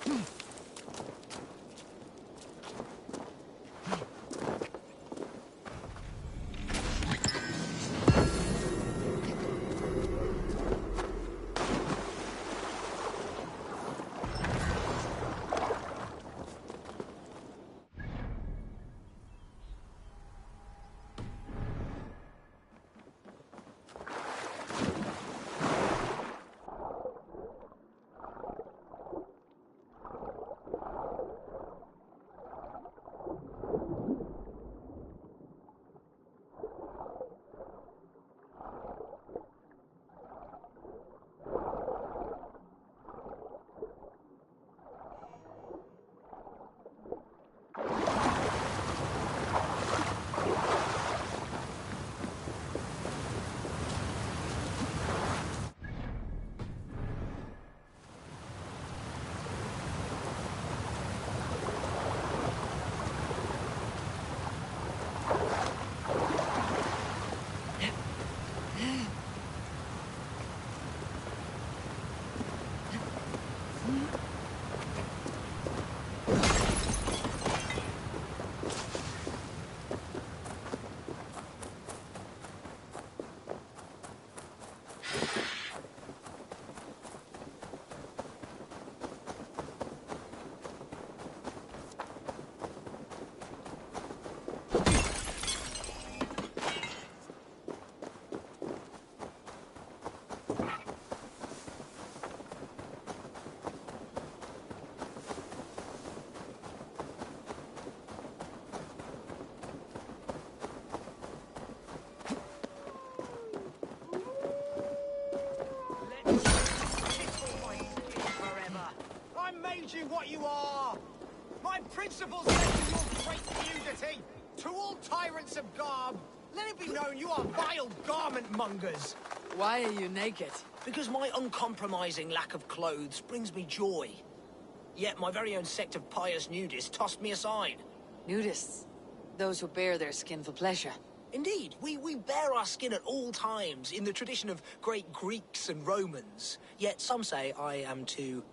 You what you are! My principles led to your great nudity! To all tyrants of garb, let it be known you are vile garment mongers! Why are you naked? Because my uncompromising lack of clothes brings me joy. Yet my very own sect of pious nudists tossed me aside. Nudists? Those who bare their skin for pleasure. Indeed, we bare our skin at all times, in the tradition of great Greeks and Romans. Yet some say I am too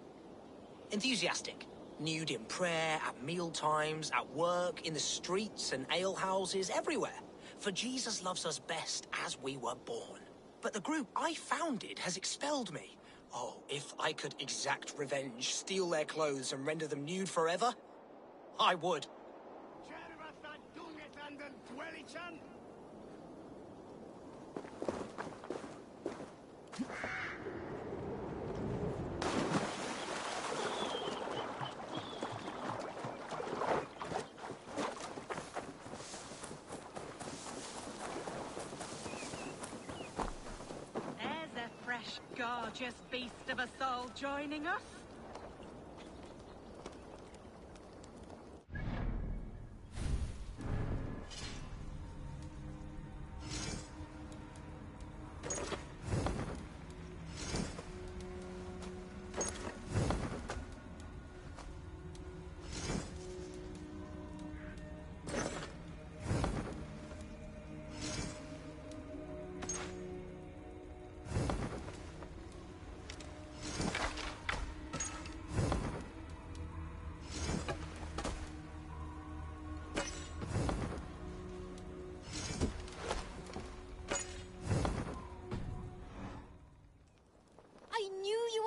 enthusiastic. Nude in prayer, at meal times, at work, in the streets and alehouses, everywhere. For Jesus loves us best as we were born. But the group I founded has expelled me. Oh, if I could exact revenge, steal their clothes and render them nude forever, I would. Gorgeous beast of a soul joining us.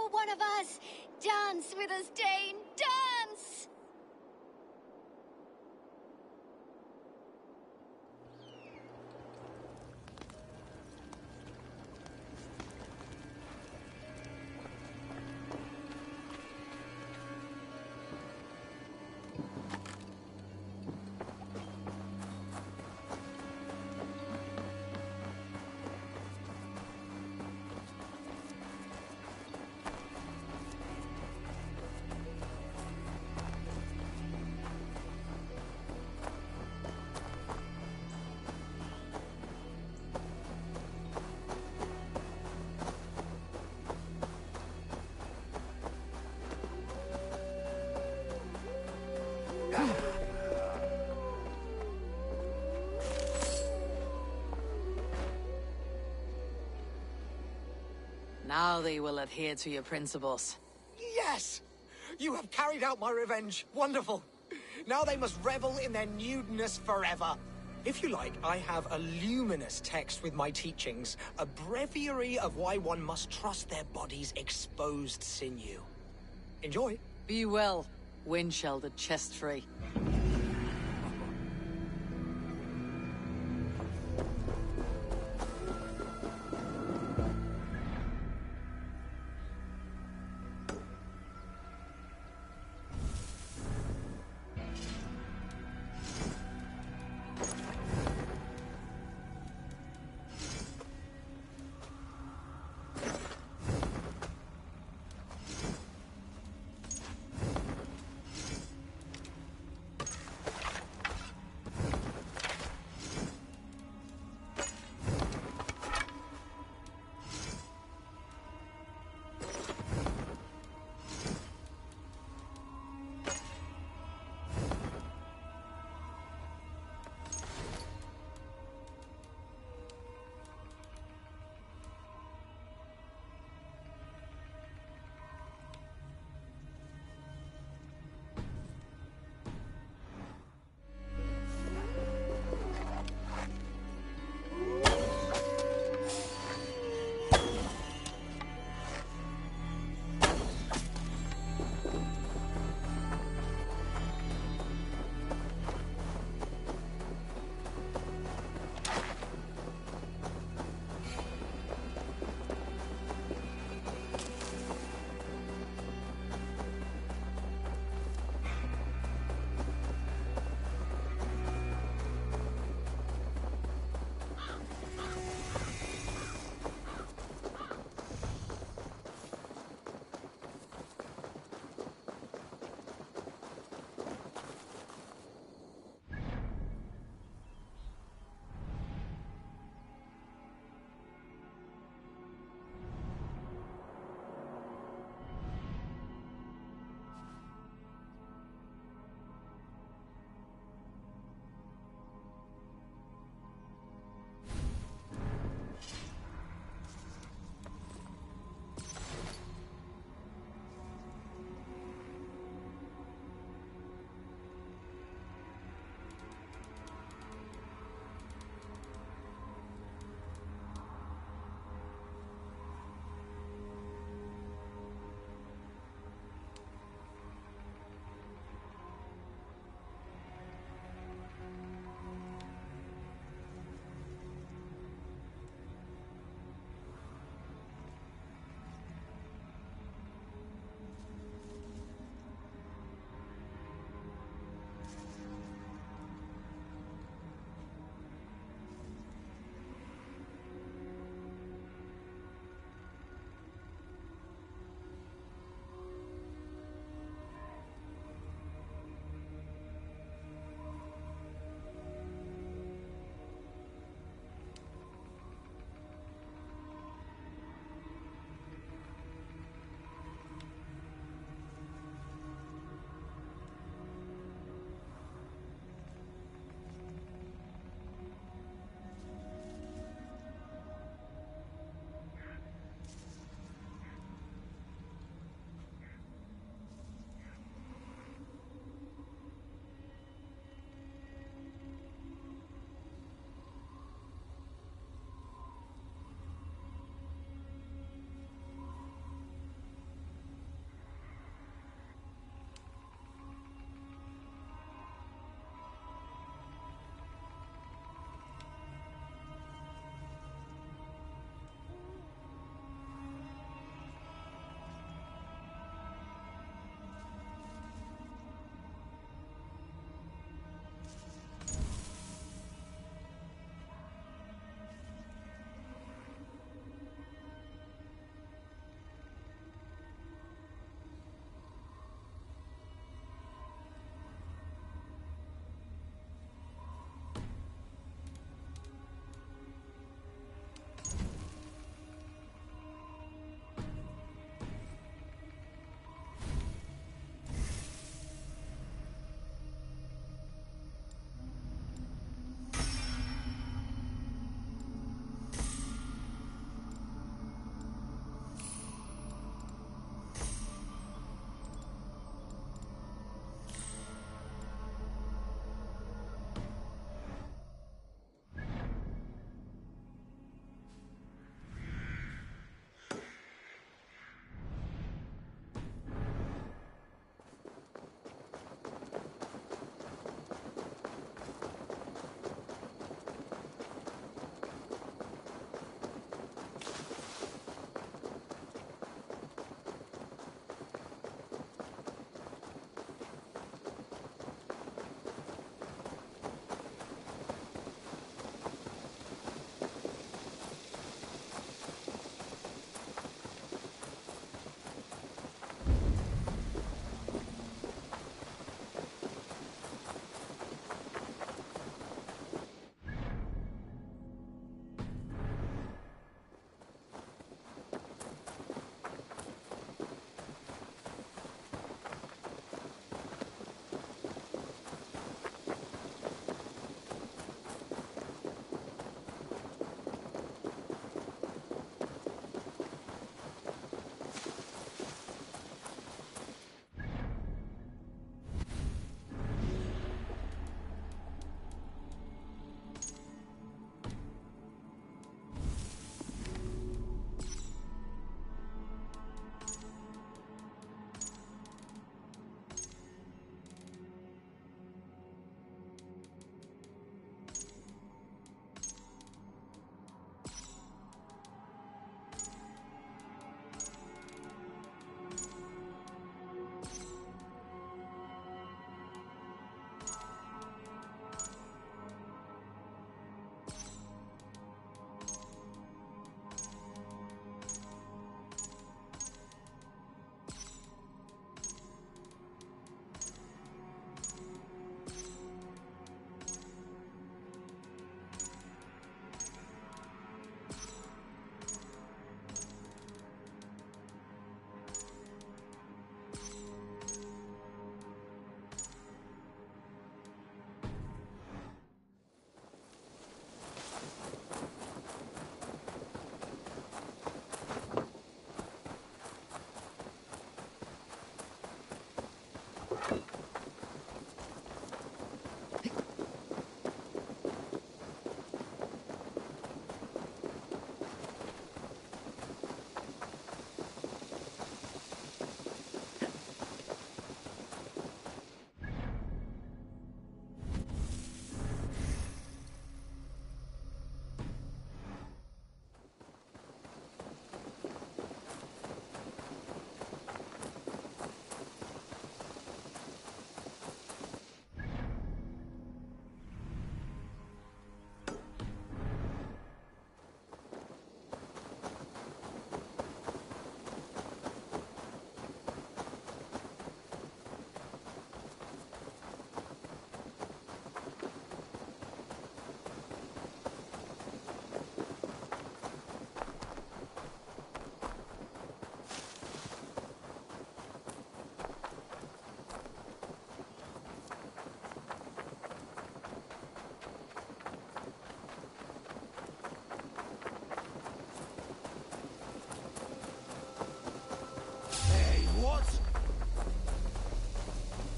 One of us! Dance with us, Dane! Dance! Now they will adhere to your principles. Yes! You have carried out my revenge. Wonderful. Now they must revel in their nudeness forever. If you like, I have a luminous text with my teachings, a breviary of why one must trust their body's exposed sinew. Enjoy. Be well, wind-sheltered chest free.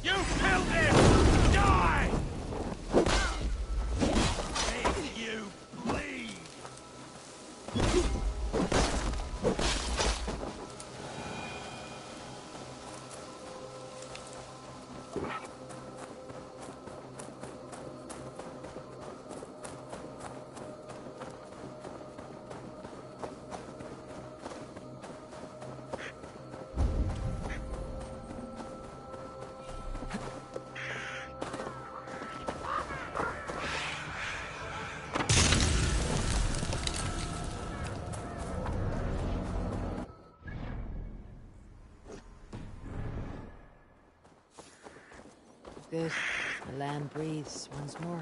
You killed him! Die! Make you bleed! Good. The land breathes once more.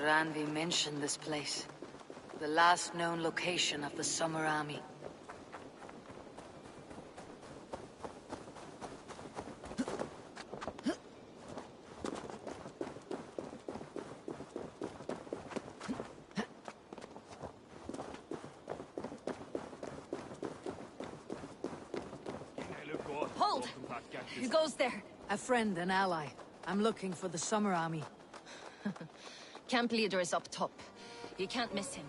Ranvi mentioned this place. The last known location of the Summer Army. Hold! Who goes there? A friend and ally. I'm looking for the Summer Army. Camp leader is up top. You can't miss him.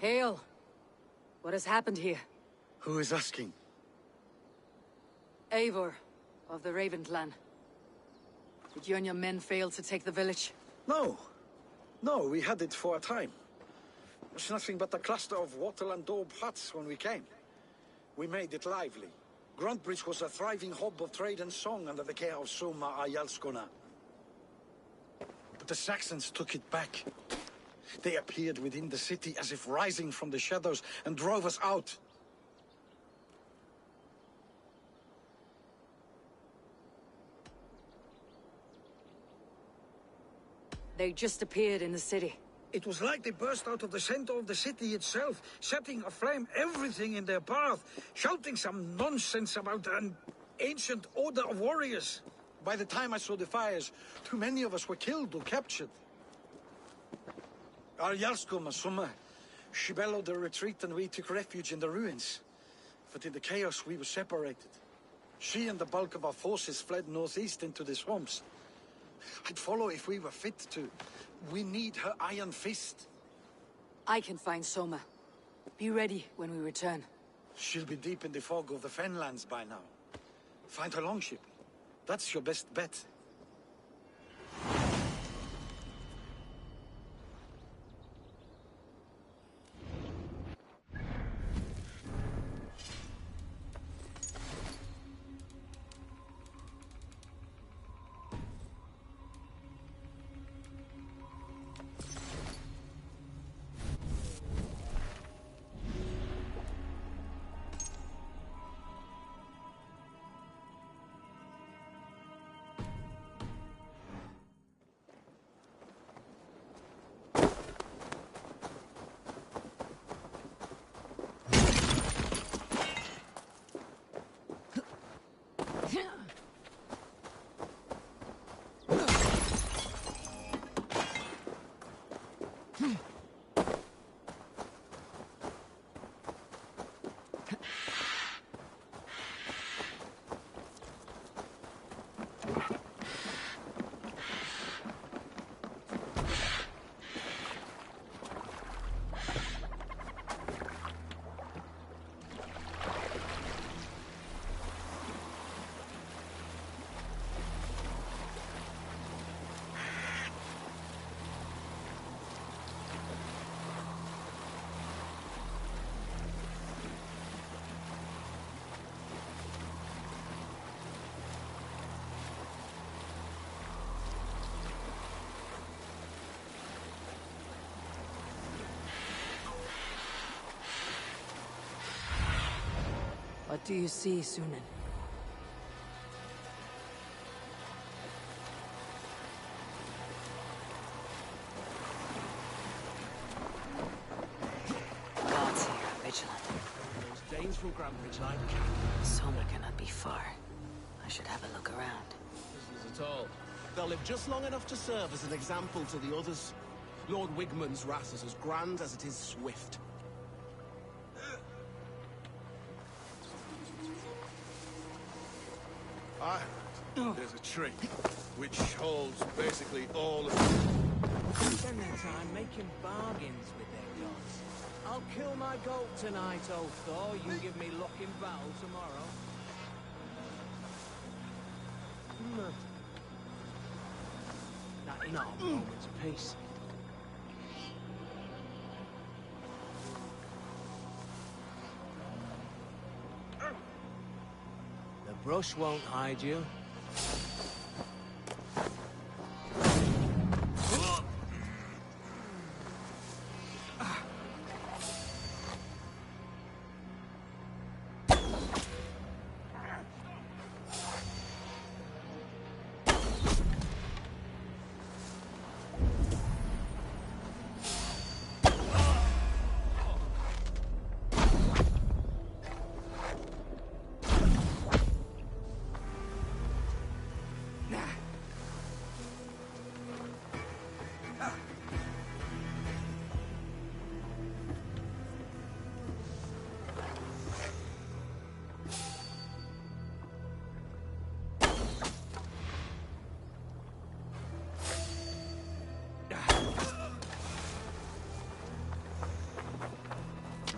Hail! What has happened here? Who is asking? Eivor, of the Raven clan. Did you and your men fail to take the village? No. No, we had it for a time. It was nothing but a cluster of wattle and daub huts when we came. We made it lively. Gruntbridge was a thriving hub of trade and song under the care of Soma Ayalskona. But the Saxons took it back. They appeared within the city as if rising from the shadows and drove us out. They just appeared in the city. It was like they burst out of the center of the city itself, setting aflame everything in their path, shouting some nonsense about an ancient order of warriors. By the time I saw the fires, too many of us were killed or captured. Arjalskoma Summa, she bellowed a retreat and we took refuge in the ruins. But in the chaos we were separated. She and the bulk of our forces fled northeast into the swamps. I'd follow if we were fit to. We need her iron fist. I can find Soma. Be ready when we return. She'll be deep in the fog of the Fenlands by now. Find her longship. That's your best bet. What do you see, Sunan? Gods here are vigilant. Those Danes from Grantbridge like Soma cannot be far. I should have a look around. business at all. They'll live just long enough to serve as an example to the others. Lord Wigmund's wrath is as grand as it is swift. There's a tree, which holds basically all of... Spend their time making bargains with their gods. I'll kill my goat tonight, old Thor. You give me luck in battle tomorrow. That ain't our moment's peace. The brush won't hide you.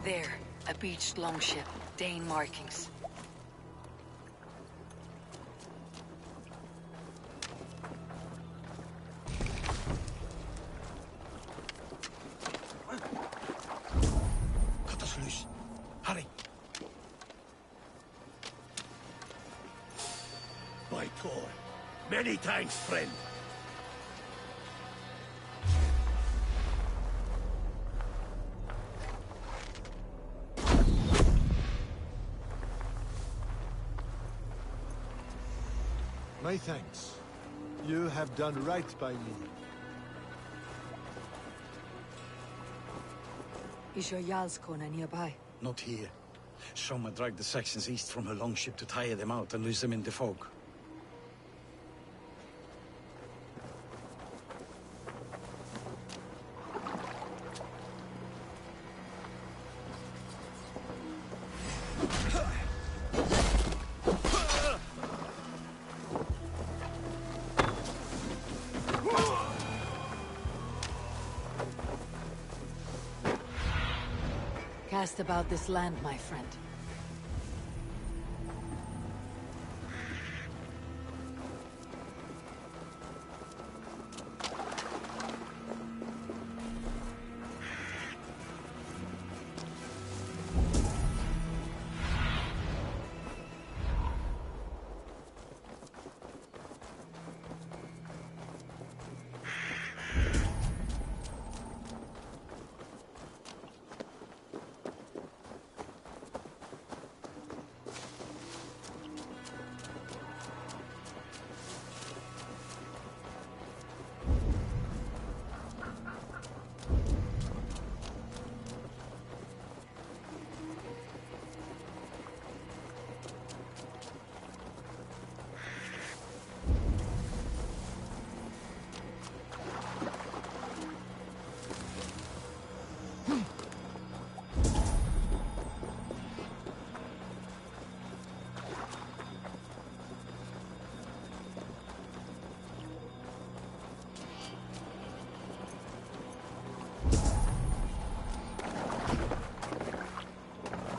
There, a beached longship. Dane markings. Cut us loose. Hurry. By Thor. Many thanks, friend. My thanks. You have done right by me. Is your Jarlskona nearby? Not here. Soma dragged the Saxons east from her longship to tire them out and lose them in the fog. Cast about this land, my friend.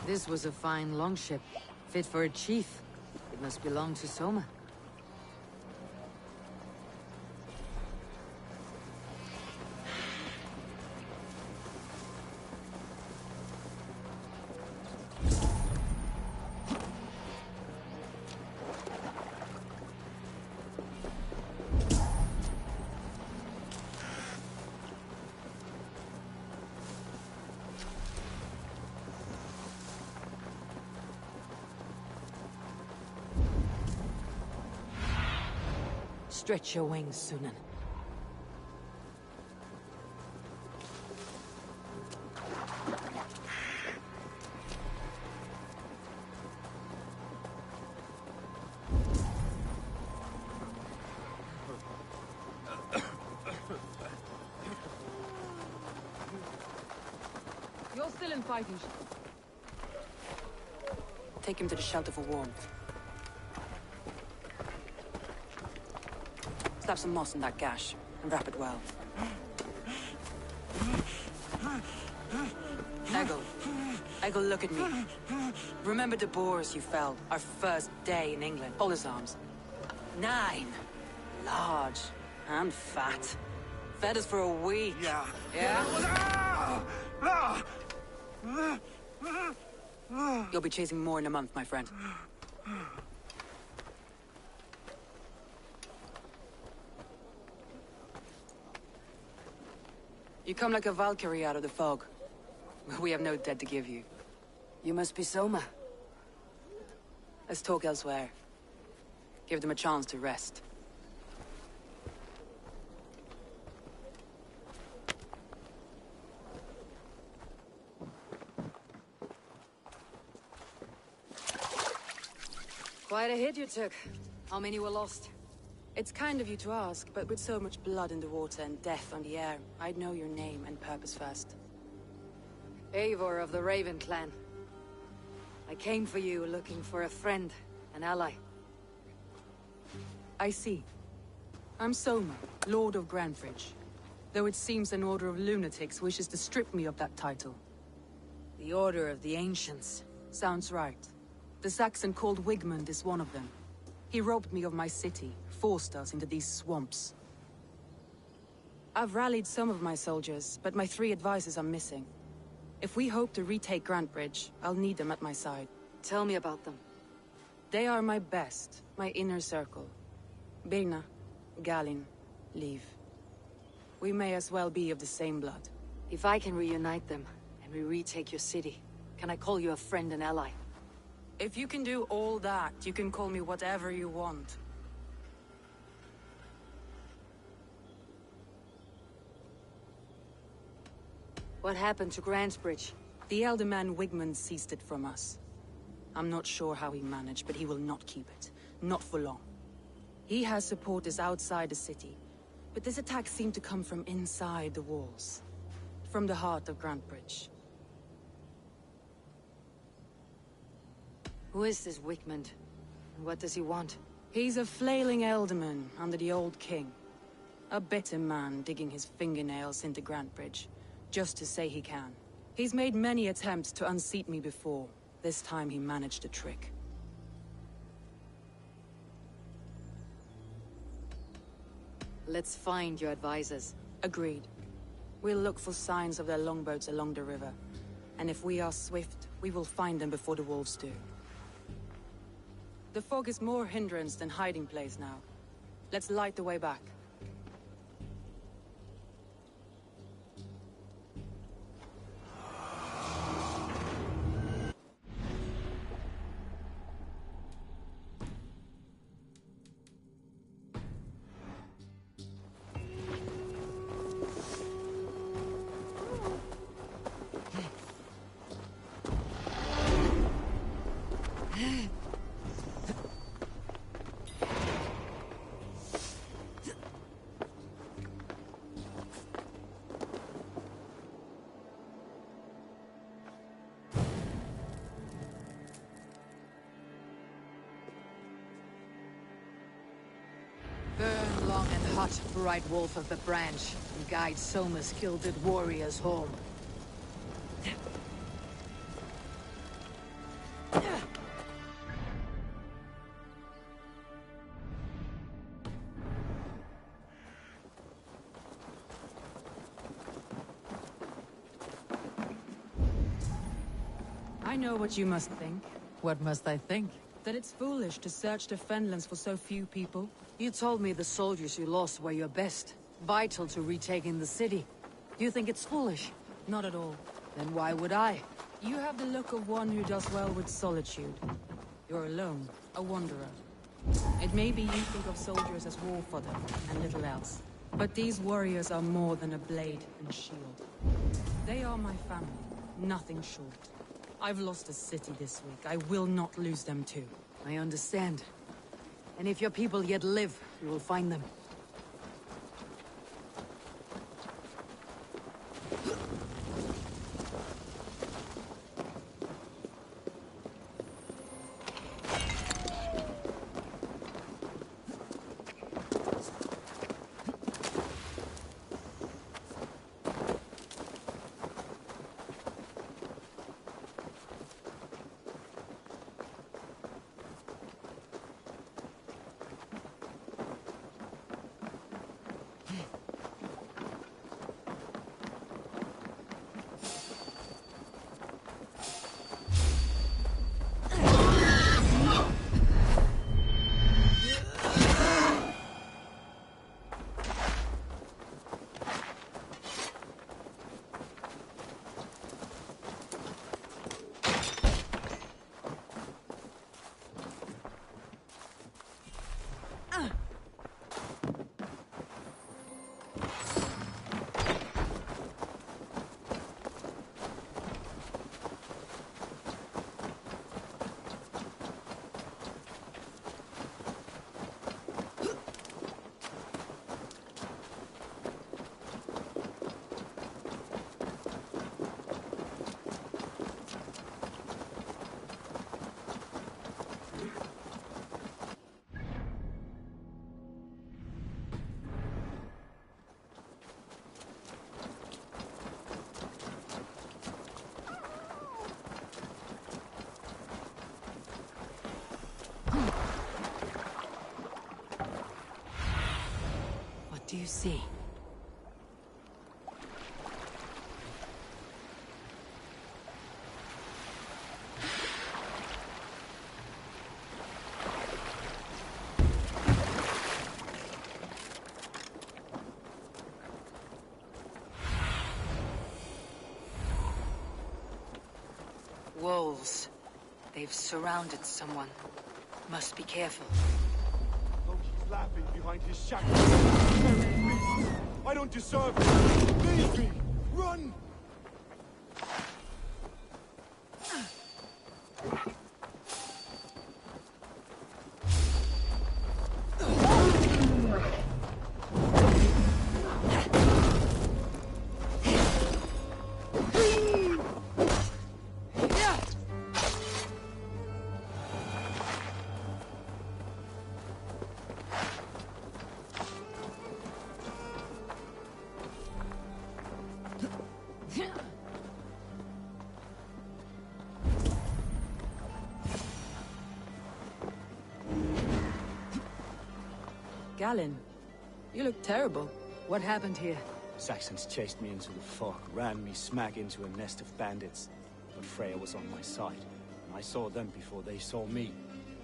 This was a fine longship, fit for a chief. It must belong to Soma. Stretch your wings, Sunan. You're still in fighting. Take him to the shelter for warmth. Slap some moss in that gash, and wrap it well. Eggle, look at me. Remember the boars you felled, our first day in England? Hold his arms. 9. Large and fat. Fed us for a week. Yeah. Yeah? You'll be chasing more in a month, my friend. You come like a Valkyrie out of the fog. We have no debt to give you. You must be Soma. Let's talk elsewhere. Give them a chance to rest. Quite a hit you took. How many were lost? It's kind of you to ask, but with so much blood in the water and death on the air, I'd know your name and purpose first. Eivor of the Raven clan. I came for you looking for a friend, an ally. I see. I'm Soma, Lord of Grandfridge. Though it seems an order of lunatics wishes to strip me of that title. The Order of the Ancients. Sounds right. The Saxon called Wigmund is one of them. He robbed me of my city, forced us into these swamps. I've rallied some of my soldiers, but my 3 advisors are missing. If we hope to retake Grantebridge, I'll need them at my side. Tell me about them. They are my best, my inner circle. Birna, Galin, Liv. We may as well be of the same blood. If I can reunite them, and we retake your city, can I call you a friend and ally? If you can do all that, you can call me whatever you want. What happened to Grantebridge? The elder man Wigmund seized it from us. I'm not sure how he managed, but he will not keep it. Not for long. He has supporters outside the city, but this attack seemed to come from inside the walls. From the heart of Grantebridge. Who is this Wigmund? And what does he want? He's a flailing elderman under the old king. A bitter man digging his fingernails into Grantebridge, just to say he can. He's made many attempts to unseat me before. This time he managed a trick. Let's find your advisors. Agreed. We'll look for signs of their longboats along the river. And if we are swift, we will find them before the wolves do. The fog is more hindrance than hiding place now. Let's light the way back. Burn long and hot, bright wolf of the branch, and guide Soma's gilded warriors home. I know what you must think. What must I think? That it's foolish to search the Fenlands for so few people. You told me the soldiers you lost were your best, vital to retaking the city. Do you think it's foolish? Not at all. Then why would I? You have the look of one who does well with solitude. You're alone, a wanderer. It may be you think of soldiers as war fodder and little else. But these warriors are more than a blade and shield. They are my family, nothing short. I've lost a city this week. I will not lose them too. I understand. And if your people yet live, you will find them. do you see? Wolves. They've surrounded someone. Must be careful. Oh, he's laughing behind his shackles. I don't deserve it. Leave me. Run! Galen, you look terrible. What happened here? Saxons chased me into the fog, ran me smack into a nest of bandits. But Freya was on my side, and I saw them before they saw me.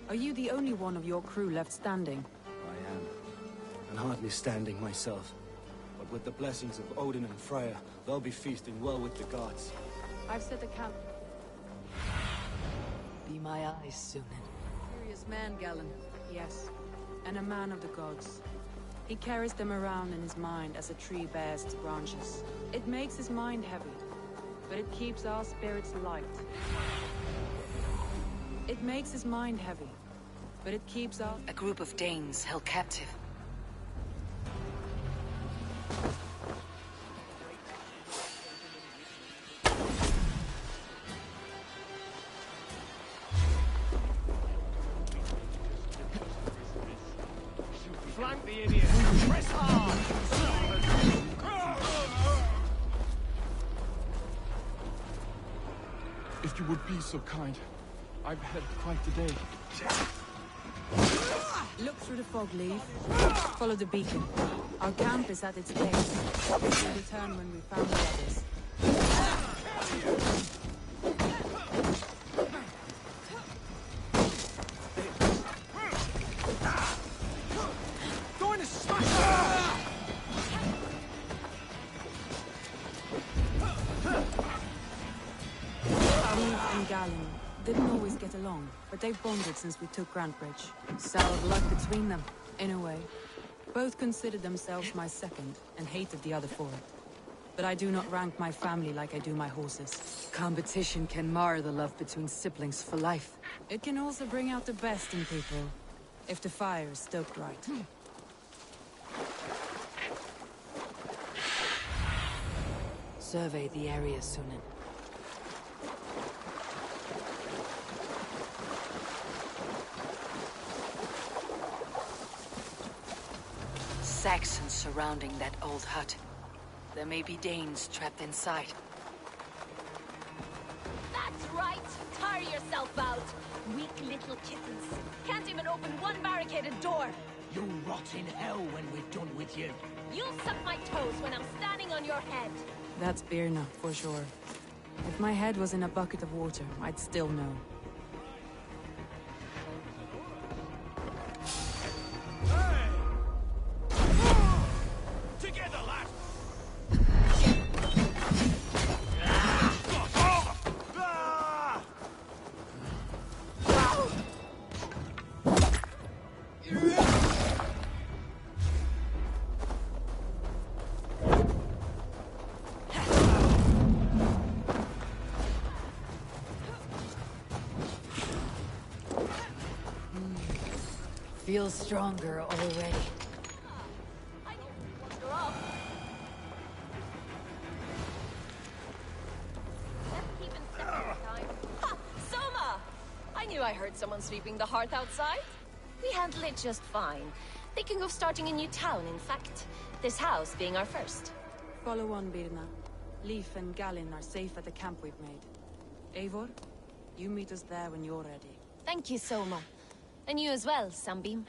Are you the only one of your crew left standing? I am, and hardly standing myself. But with the blessings of Odin and Freya, they'll be feasting well with the gods. I've set a camp. Be my eyes, Sunan. Serious man, Galen. Yes. And a man of the gods. He carries them around in his mind as a tree bears its branches. It makes his mind heavy, but it keeps our spirits light. It makes his mind heavy, but it keeps our... A group of Danes held captive. Flank the idiot! Press hard! If you would be so kind, I've had quite a day. Look through the fog, Leaf. Follow the beacon. Our camp is at its base. We'll return when we found the others. Going to smash Leaf and Galen didn't always get along, but they've bonded since we took Grantbridge. Sour blood between them, in a way. Both considered themselves my second, and hated the other for it. But I do not rank my family like I do my horses. Competition can mar the love between siblings for life. It can also bring out the best in people, if the fire is stoked right. Survey the area, Sunan. Saxons surrounding that old hut. There may be Danes trapped inside. That's right! Tire yourself out! Weak little kittens. Can't even open one barricaded door! You'll rot in hell when we're done with you. You'll suck my toes when I'm standing on your head! That's Birna, for sure. If my head was in a bucket of water, I'd still know. together, lad! Feel stronger already. I don't want her off. Let's keep in step this time. Ha! Soma! I knew I heard someone sweeping the hearth outside. We handle it just fine. Thinking of starting a new town, in fact. This house being our first. Follow on, Birna. Leif and Galen are safe at the camp we've made. Eivor, you meet us there when you're ready. Thank you, Soma. And you as well, Sunbeam.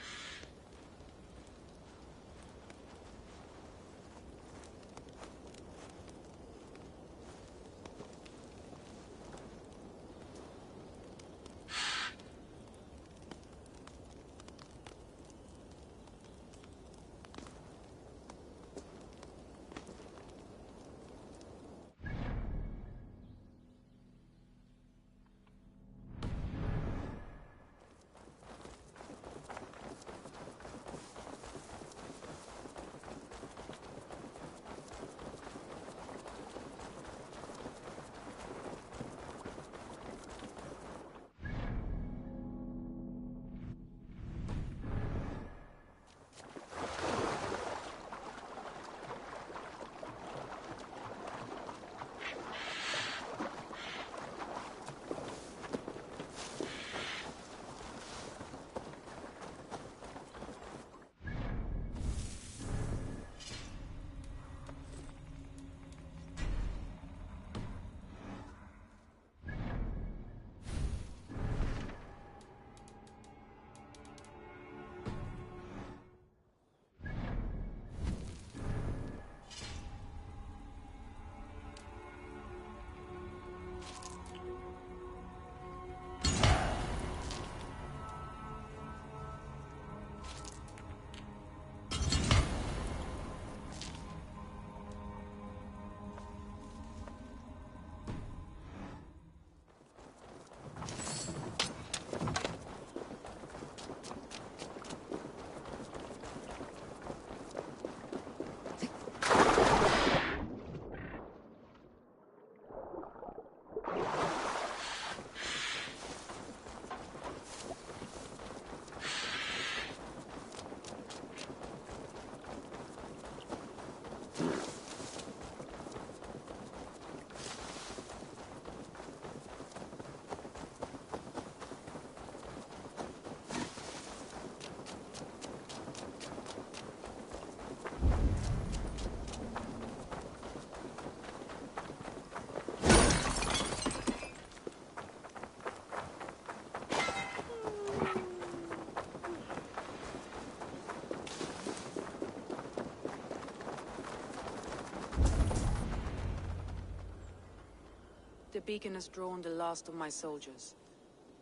The beacon has drawn the last of my soldiers.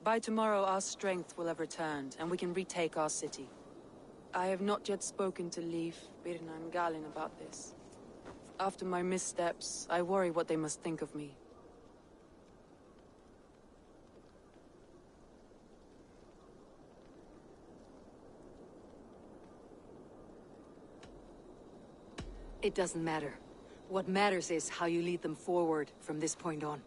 By tomorrow, our strength will have returned, and we can retake our city. I have not yet spoken to Leif, Birna, and Galin about this. After my missteps, I worry what they must think of me. It doesn't matter. What matters is how you lead them forward from this point on.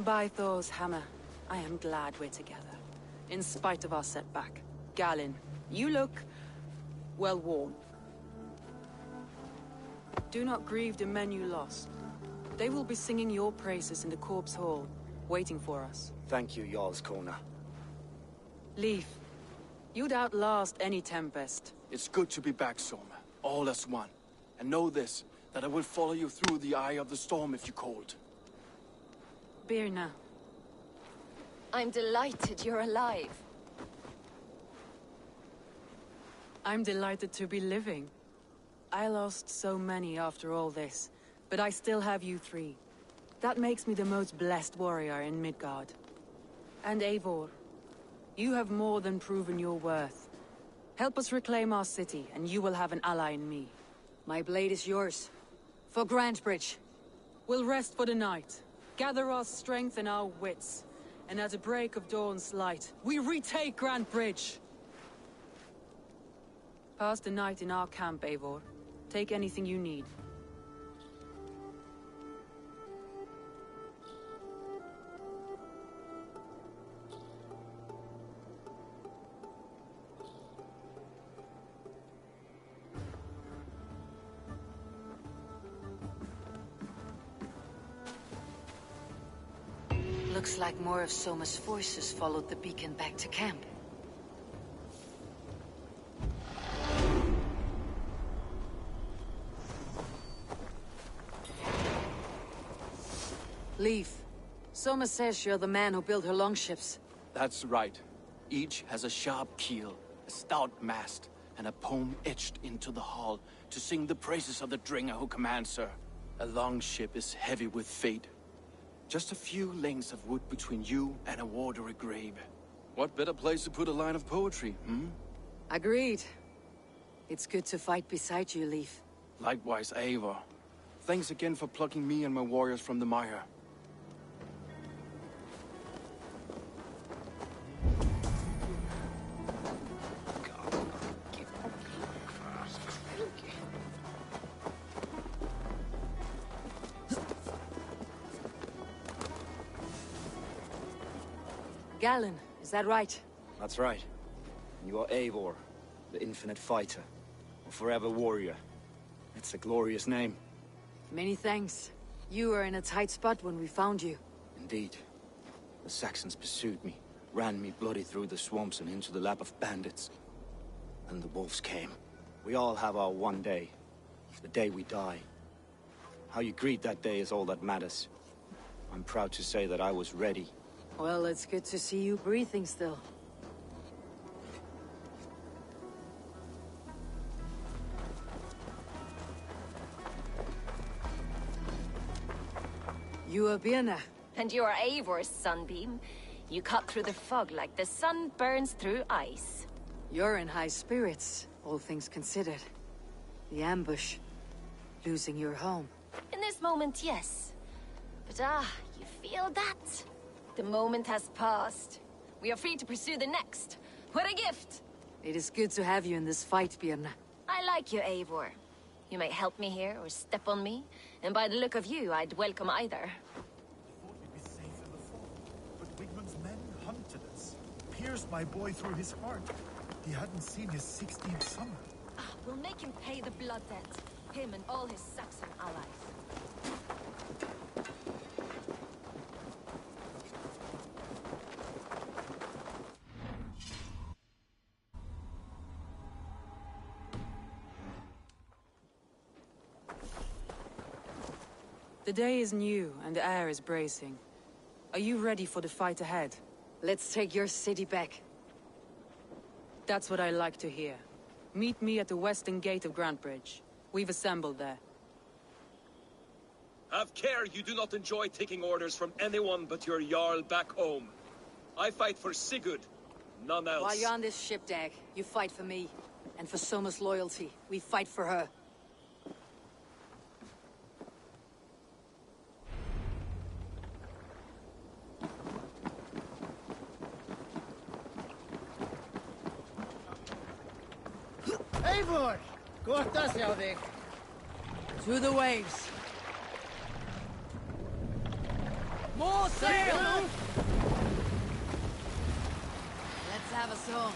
By Thor's hammer, I am glad we're together. In spite of our setback. Galin, you look... well worn. Do not grieve the men you lost. They will be singing your praises in the Corpse Hall, waiting for us. Thank you, Jarl's Kona. Leif, you'd outlast any tempest. It's good to be back, Soma. All as one. And know this, that I will follow you through the eye of the storm if you called. Birna. I'm delighted you're alive. I'm delighted to be living. I lost so many after all this, but I still have you three. That makes me the most blessed warrior in Midgard. And Eivor, you have more than proven your worth. Help us reclaim our city, and you will have an ally in me. My blade is yours. For Grantebridge. We'll rest for the night. Gather our strength and our wits. And at the break of dawn's light, we retake Grantebridge! Pass the night in our camp, Eivor. Take anything you need. Looks like more of Soma's forces followed the beacon back to camp. Leif, Soma says you're the man who built her longships. That's right. Each has a sharp keel, a stout mast, and a poem etched into the hull to sing the praises of the Dringer who commands her. A longship is heavy with fate. Just a few lengths of wood between you and a watery grave. What better place to put a line of poetry, hmm? Agreed. It's good to fight beside you, Leif. Likewise, Eivor. Thanks again for plucking me and my warriors from the mire. Galin, is that right? That's right. You are Eivor, the infinite fighter, a forever warrior. It's a glorious name. Many thanks. You were in a tight spot when we found you. Indeed. The Saxons pursued me, ran me bloody through the swamps and into the lap of bandits. And the wolves came. We all have our one day. The day we die. How you greet that day is all that matters. I'm proud to say that I was ready. Well, it's good to see you breathing still. You are Birna. And you are Eivor's sunbeam. You cut through the fog like the sun burns through ice. You're in high spirits, all things considered. The ambush. Losing your home. In this moment, yes. But you feel that? The moment has passed. We are free to pursue the next. What a gift! It is good to have you in this fight, Birna. I like you, Eivor. You may help me here or step on me, and by the look of you, I'd welcome either. I thought we'd be safe in the fog, but Wigmund's men hunted us. Pierced my boy through his heart. He hadn't seen his 16th summer. We'll make him pay the blood debt. Him and all his Saxon allies. The day is new, and the air is bracing. Are you ready for the fight ahead? Let's take your city back. That's what I like to hear. Meet me at the western gate of Grantbridge. We've assembled there. Have care you do not enjoy taking orders from anyone but your Jarl back home. I fight for Sigurd, none else. While you're on this ship, Dag, you fight for me. And for Soma's loyalty, we fight for her. Eivor! Gåta, Sjavik! To the waves! More sail! Let's have a song.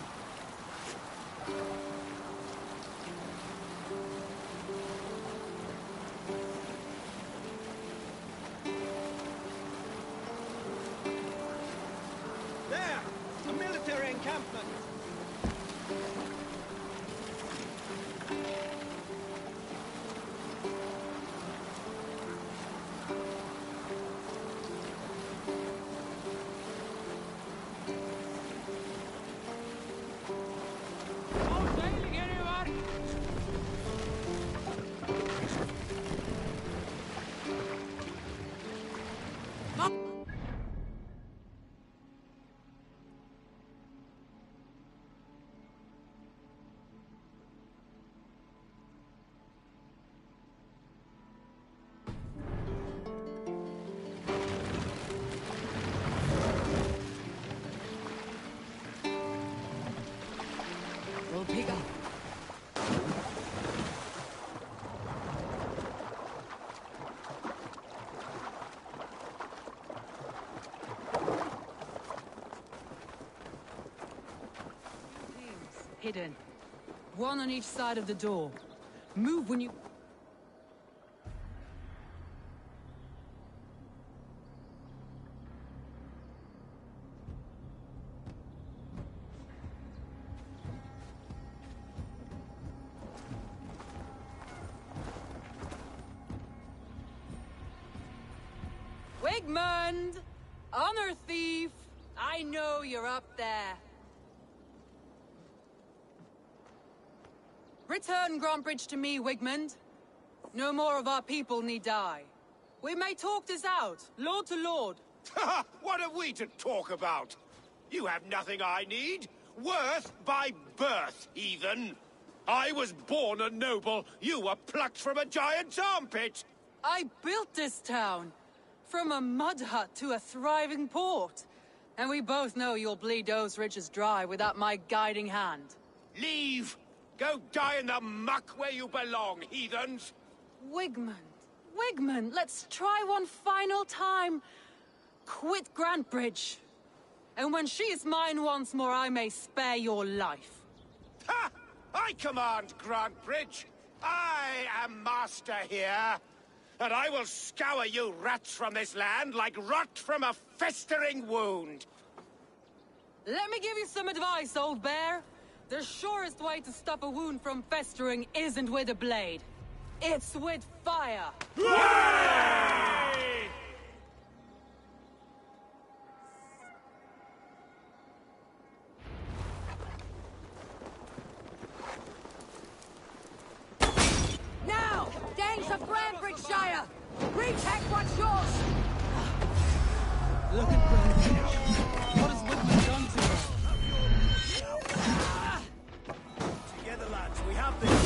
There! A military encampment! We'll pick up. Hidden. One on each side of the door. Move when you... Wigmund! Honor thief! I know you're up there. Return Grantbridge to me, Wigmund. No more of our people need die. We may talk this out, lord to lord. What are we to talk about? You have nothing I need. Worth by birth, heathen. I was born a noble. You were plucked from a giant's armpit. I built this town. From a mud hut to a thriving port. And we both know you'll bleed those riches dry without my guiding hand. Leave! Go die in the muck where you belong, heathens! Wigmund, Wigmund, let's try one final time. Quit Grantbridge. And when she is mine once more, I may spare your life. Ha! I command Grantbridge. I am master here. And I will scour you rats from this land like rot from a festering wound. Let me give you some advice, old bear. The surest way to stop a wound from festering isn't with a blade. It's with fire. Hooray! Now! Danes of Grantbridgeshire! Retake what's yours! Look at Grantbridge. What has Wigmund done to her? Together, lads, we have this.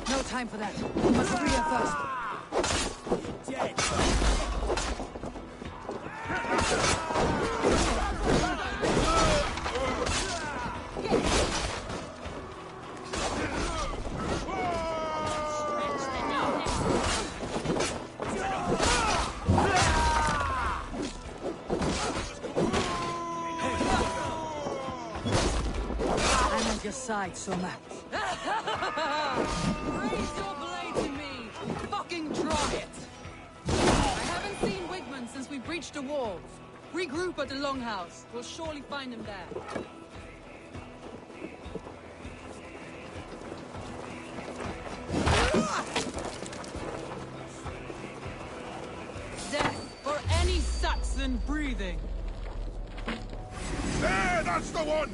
No time for that. We must free her first. Dead. Your side, Soma. Raise your blade to me! Fucking try it! I haven't seen Wigmund since we breached the walls. Regroup at the Longhouse. We'll surely find him there. Death for any Saxon breathing! There, that's the one!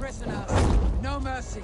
prisoners. No mercy.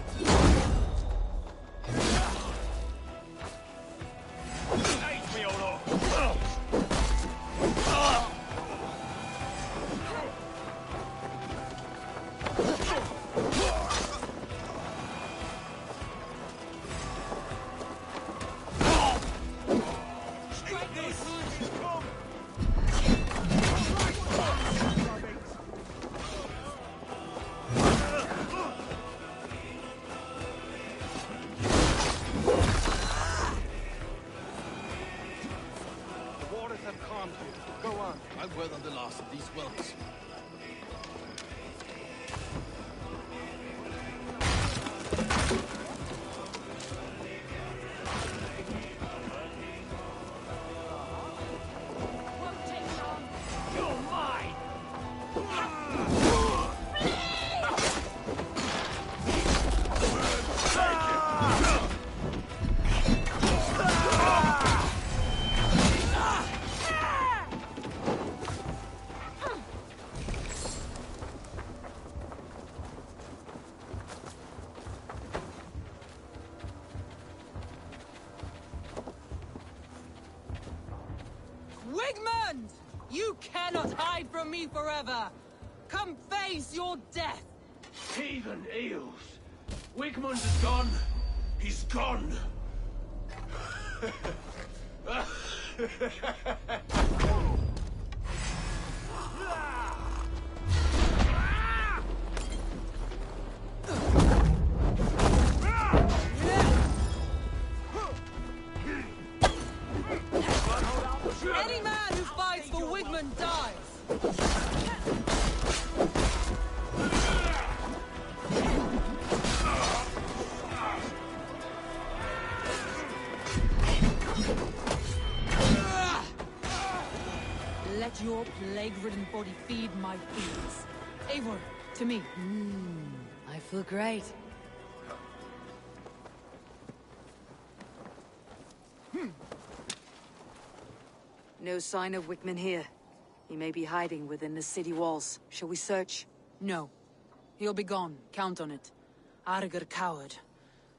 I'll weather the last of these wells. You're mine! Wigmund! You cannot hide from me forever! Come face your death! Heathen eels! Wigmund is gone! He's gone! Any man who fights for Wigmund dies! Let your plague-ridden body feed my fiends. Eivor, to me. I feel great. No sign of Wickman here. He may be hiding within the city walls. Shall we search? No. He'll be gone. Count on it. Arger coward.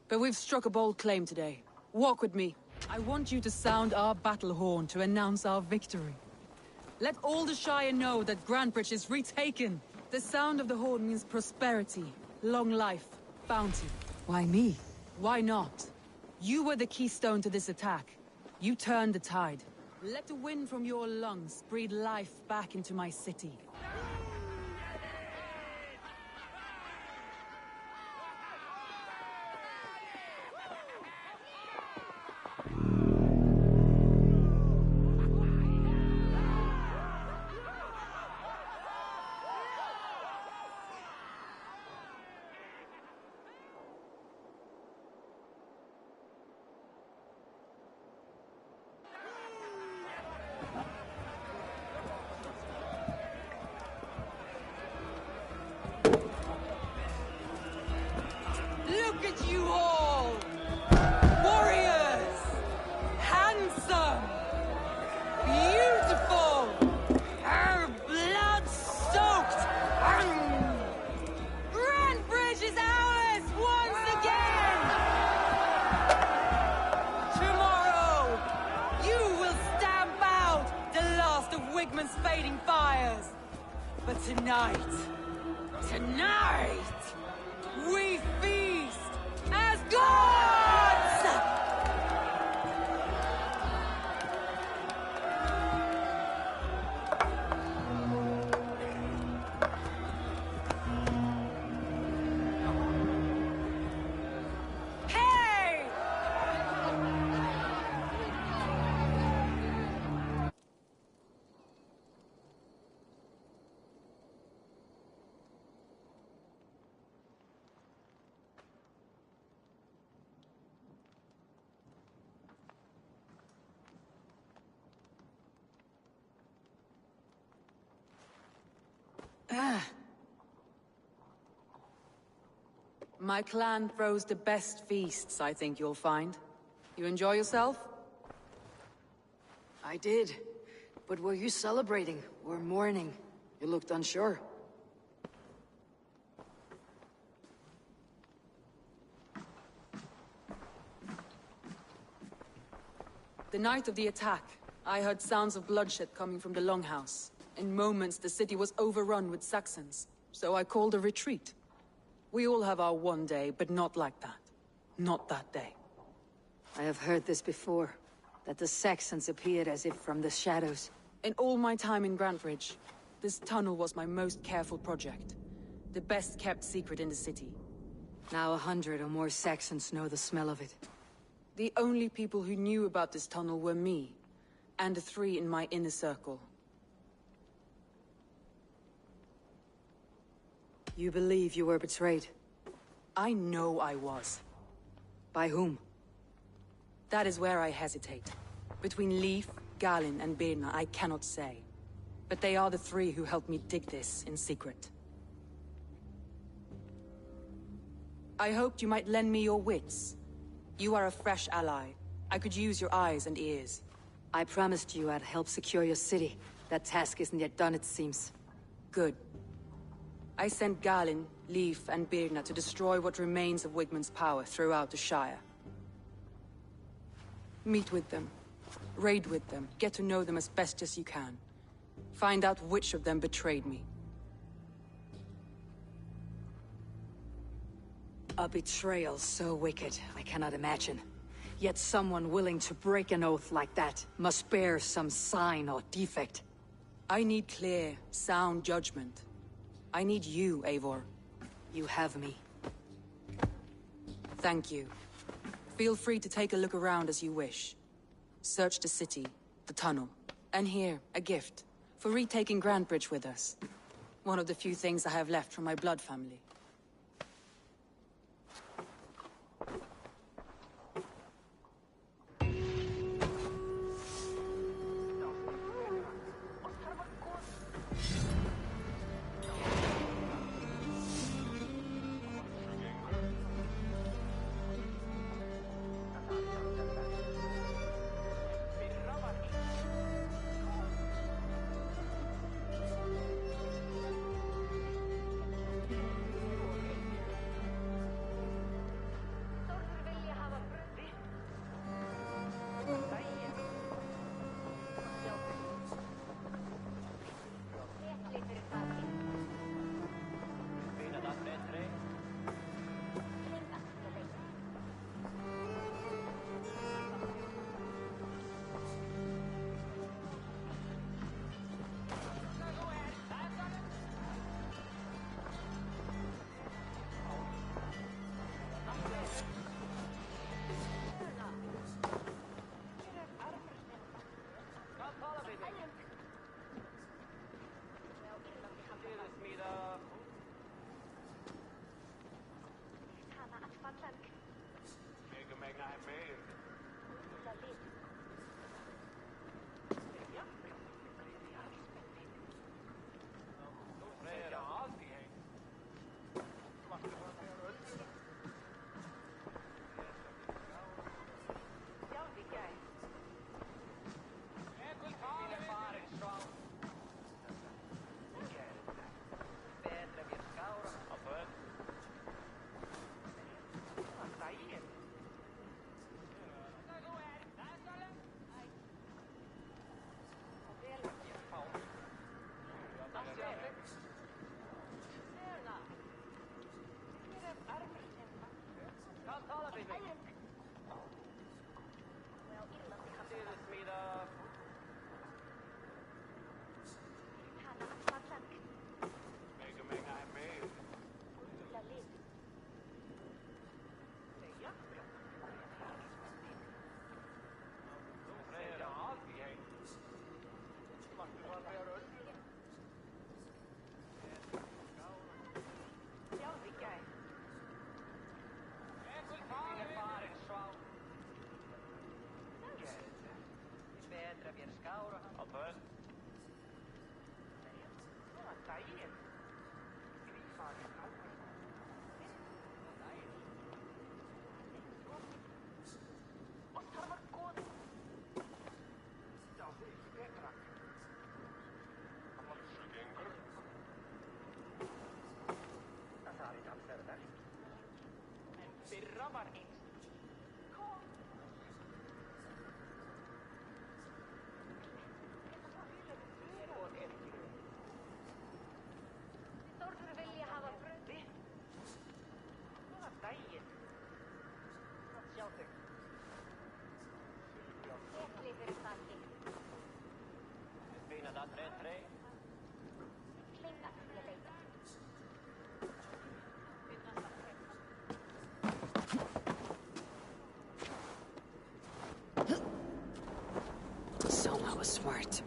But we've struck a bold claim today. Walk with me. I want you to sound our battle horn to announce our victory. Let all the Shire know that Grantbridge is retaken. The sound of the horn means prosperity, long life, bounty. Why me? Why not? You were the keystone to this attack. You turned the tide. Let the wind from your lungs breathe life back into my city. Look at you all! Warriors! Handsome! Beautiful! Blood-soaked! Grantbridge is ours once again! Tomorrow, you will stamp out the last of Wigmund's fading fires. But tonight, we feast as gods! Hey! My clan throws the best feasts, I think you'll find. You enjoy yourself? I did. But were you celebrating or mourning? You looked unsure. The night of the attack, I heard sounds of bloodshed coming from the Longhouse. In moments, the city was overrun with Saxons, so I called a retreat. We all have our one day, but not like that. Not that day. I have heard this before, that the Saxons appeared as if from the shadows. In all my time in Grantbridge, this tunnel was my most careful project. The best kept secret in the city. Now 100 or more Saxons know the smell of it. The only people who knew about this tunnel were me, and the 3 in my inner circle. You believe you were betrayed? I know I was. By whom? That is where I hesitate. Between Leif, Galin, and Birna, I cannot say. But they are the 3 who helped me dig this in secret. I hoped you might lend me your wits. You are a fresh ally. I could use your eyes and ears. I promised you I'd help secure your city. That task isn't yet done, it seems. Good. I sent Galin, Leif, and Birna to destroy what remains of Wigmund's power throughout the Shire. Meet with them. Raid with them. Get to know them as best as you can. Find out which of them betrayed me. A betrayal so wicked, I cannot imagine. Yet someone willing to break an oath like that must bear some sign or defect. I need clear, sound judgment. I need you, Eivor. You have me. Thank you. Feel free to take a look around as you wish. Search the city, the tunnel, and here, a gift. For retaking Grantbridge with us. One of the few things I have left from my blood family.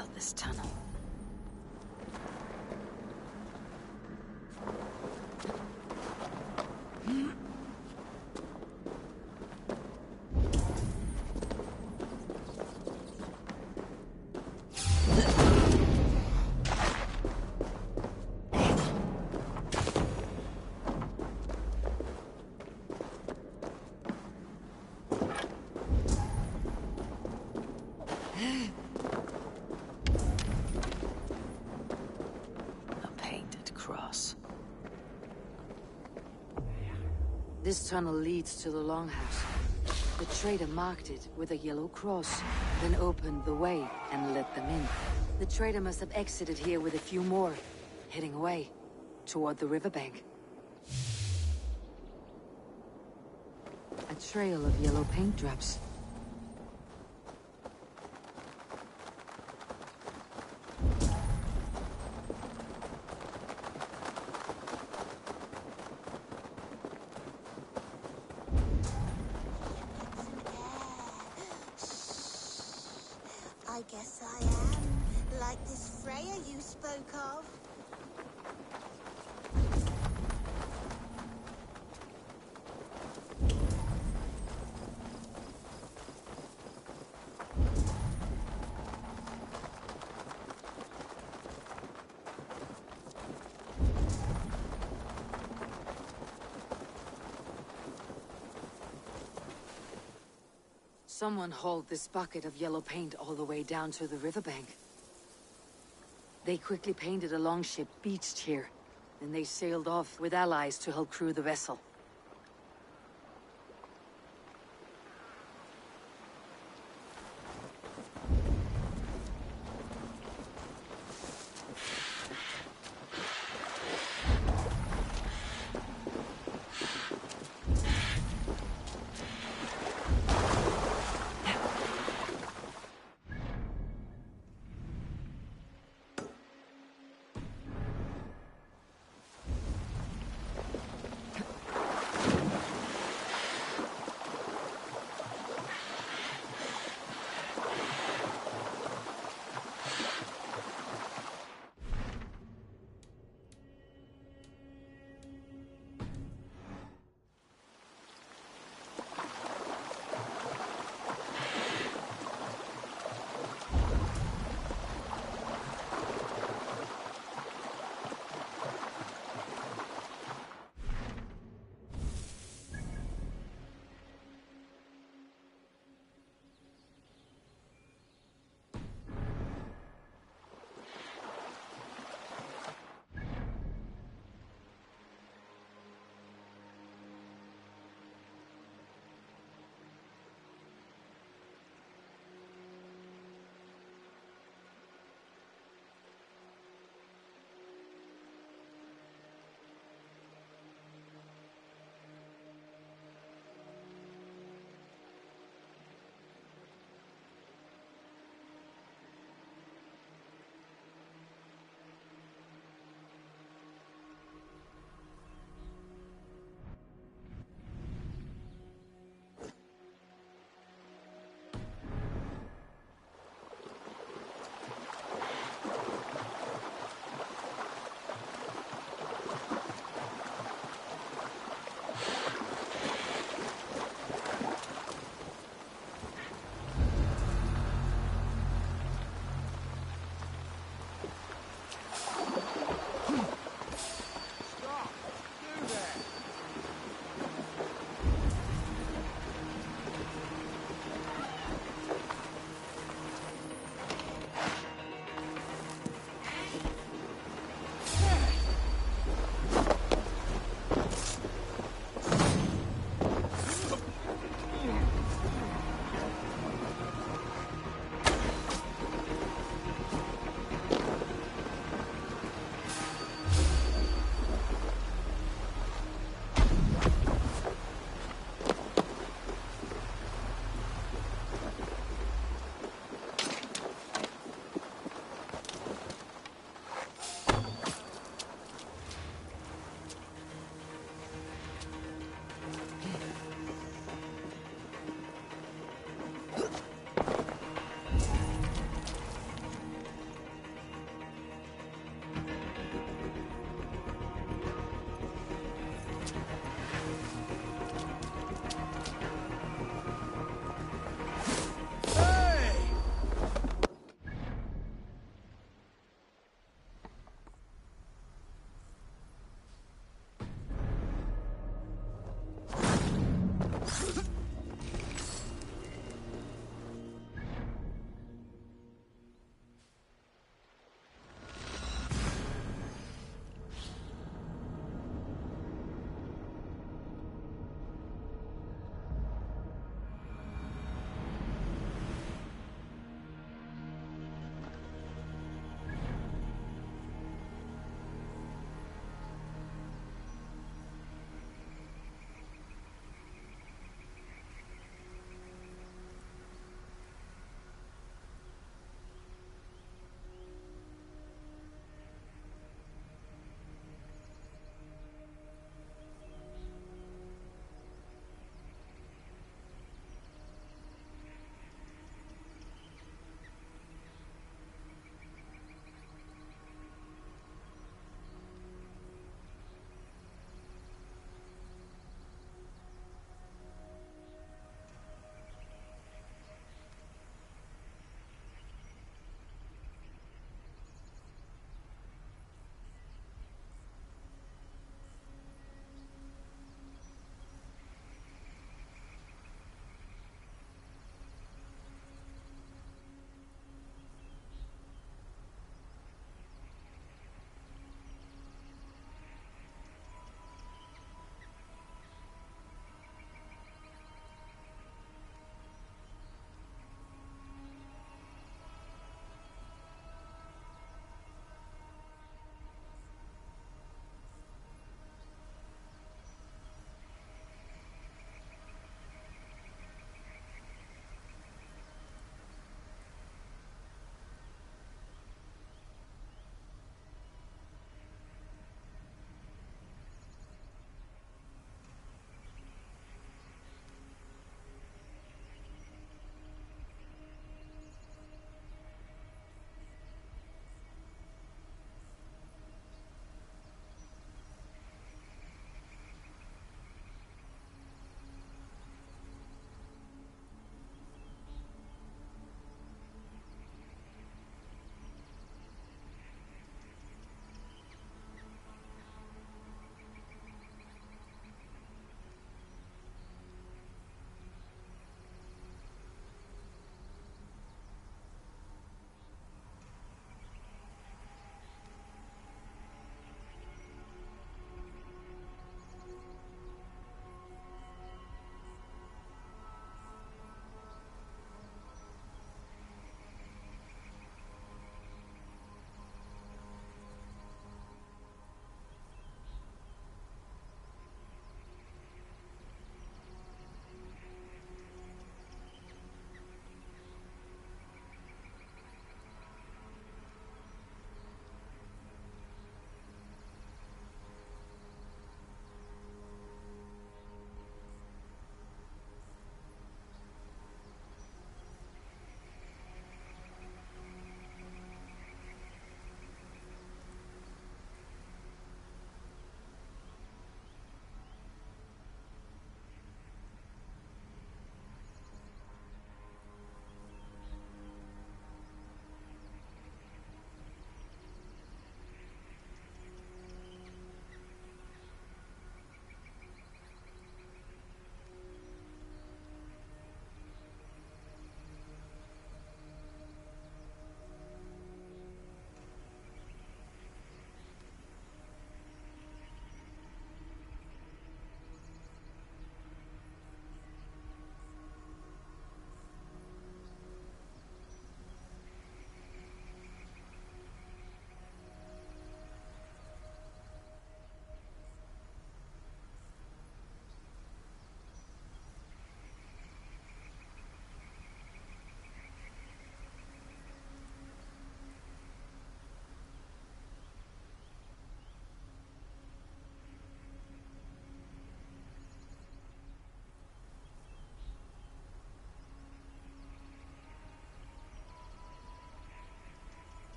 built this tunnel. This tunnel leads to the Longhouse. The trader marked it with a yellow cross, then opened the way and let them in. The trader must have exited here with a few more, heading away, toward the riverbank. A trail of yellow paint drops. I guess I am, like this Freya you spoke of. Someone hauled this bucket of yellow paint all the way down to the riverbank. They quickly painted a longship beached here. Then they sailed off with allies to help crew the vessel.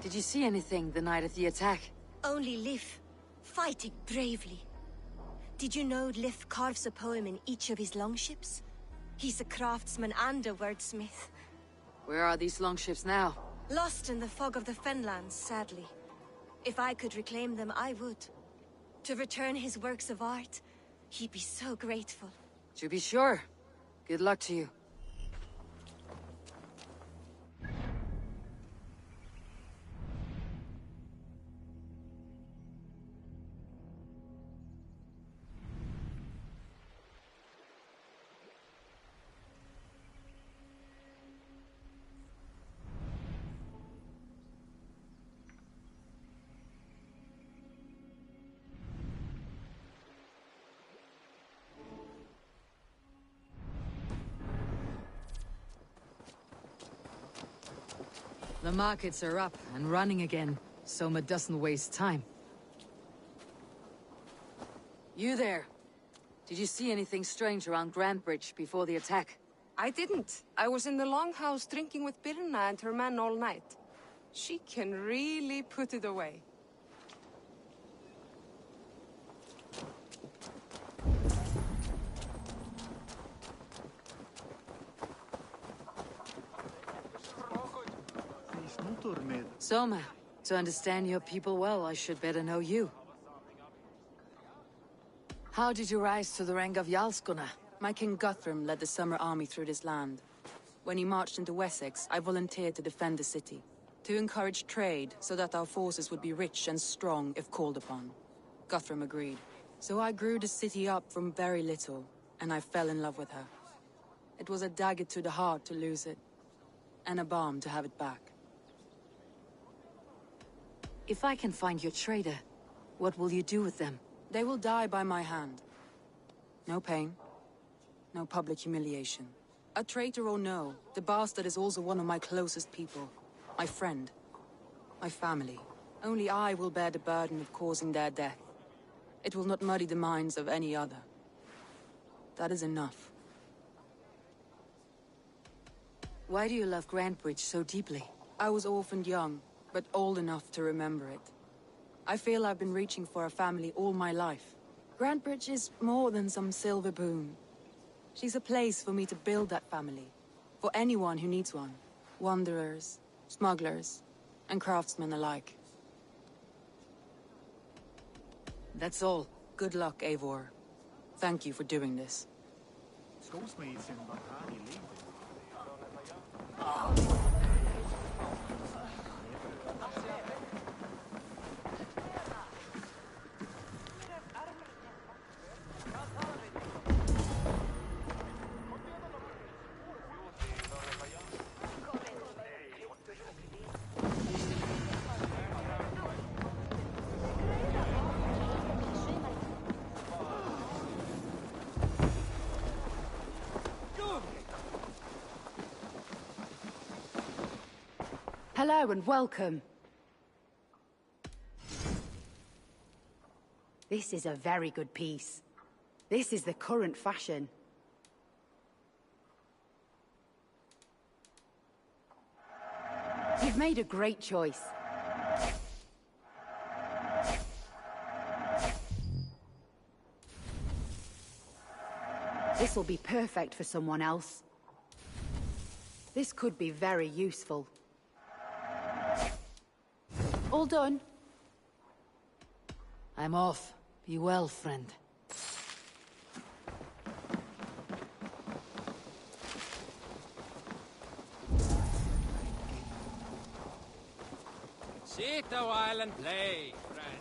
Did you see anything the night of the attack? Only Lif, fighting bravely. Did you know Lif carves a poem in each of his longships? He's a craftsman and a wordsmith. Where are these longships now? Lost in the fog of the Fenlands, sadly. If I could reclaim them, I would. To return his works of art, he'd be so grateful. To be sure. Good luck to you. The markets are up and running again. Soma doesn't waste time. You there. Did you see anything strange around Grand Bridge before the attack? I didn't. I was in the longhouse drinking with Birna and her men all night. She can really put it away. Soma, to understand your people well, I should better know you. How did you rise to the rank of Jarlskona? My king Guthrum led the summer army through this land. When he marched into Wessex, I volunteered to defend the city. To encourage trade, so that our forces would be rich and strong if called upon. Guthrum agreed. So I grew the city up from very little, and I fell in love with her. It was a dagger to the heart to lose it, and a balm to have it back. If I can find your traitor, what will you do with them? They will die by my hand. No pain, no public humiliation. A traitor or no, the bastard is also one of my closest people. My friend. My family. Only I will bear the burden of causing their death. It will not muddy the minds of any other. That is enough. Why do you love Grantebridge so deeply? I was orphaned young, but old enough to remember it. I feel I've been reaching for a family all my life. Grantebridge is more than some silver boon. She's a place for me to build that family. For anyone who needs one. Wanderers, smugglers, and craftsmen alike. That's all. Good luck, Eivor. Thank you for doing this. Hello and welcome. This is a very good piece. This is the current fashion. You've made a great choice. This will be perfect for someone else. This could be very useful. All done. I'm off. Be well, friend. Sit a while and play, friend.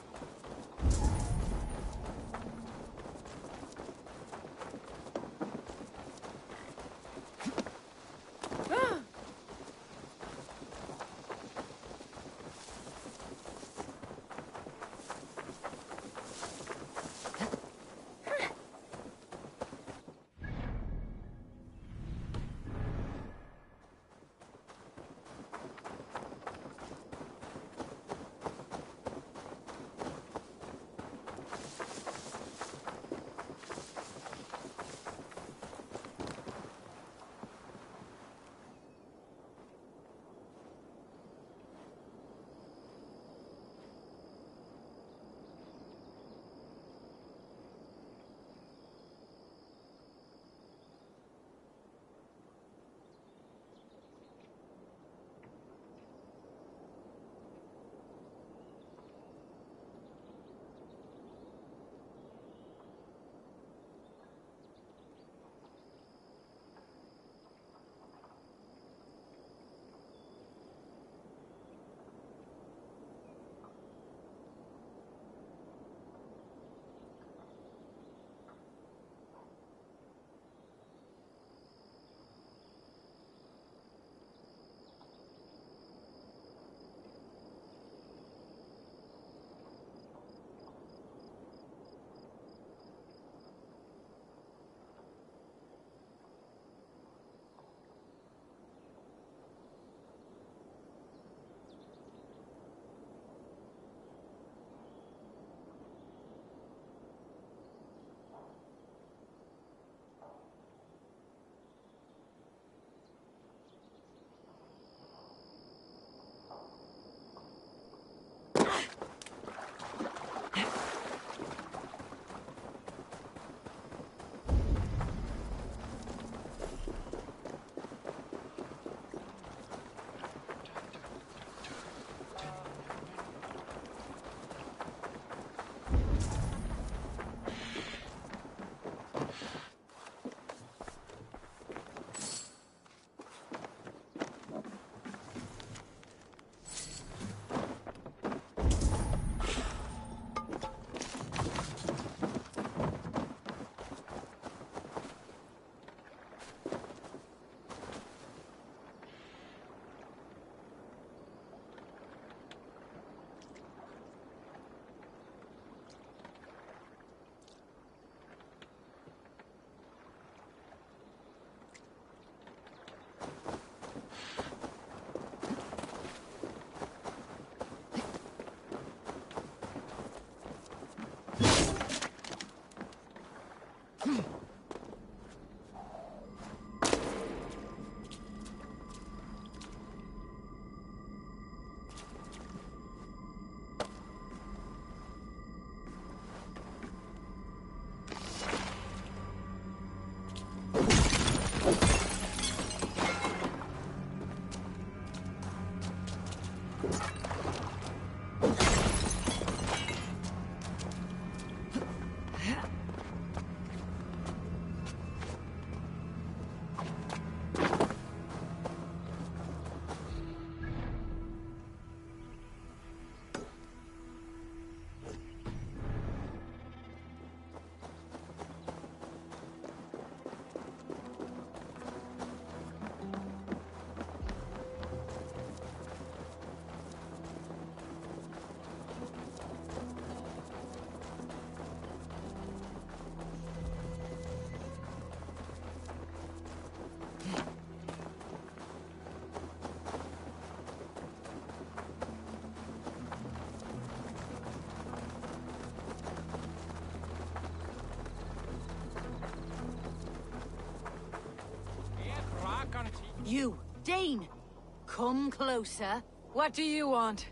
You, Dane! Come closer. What do you want?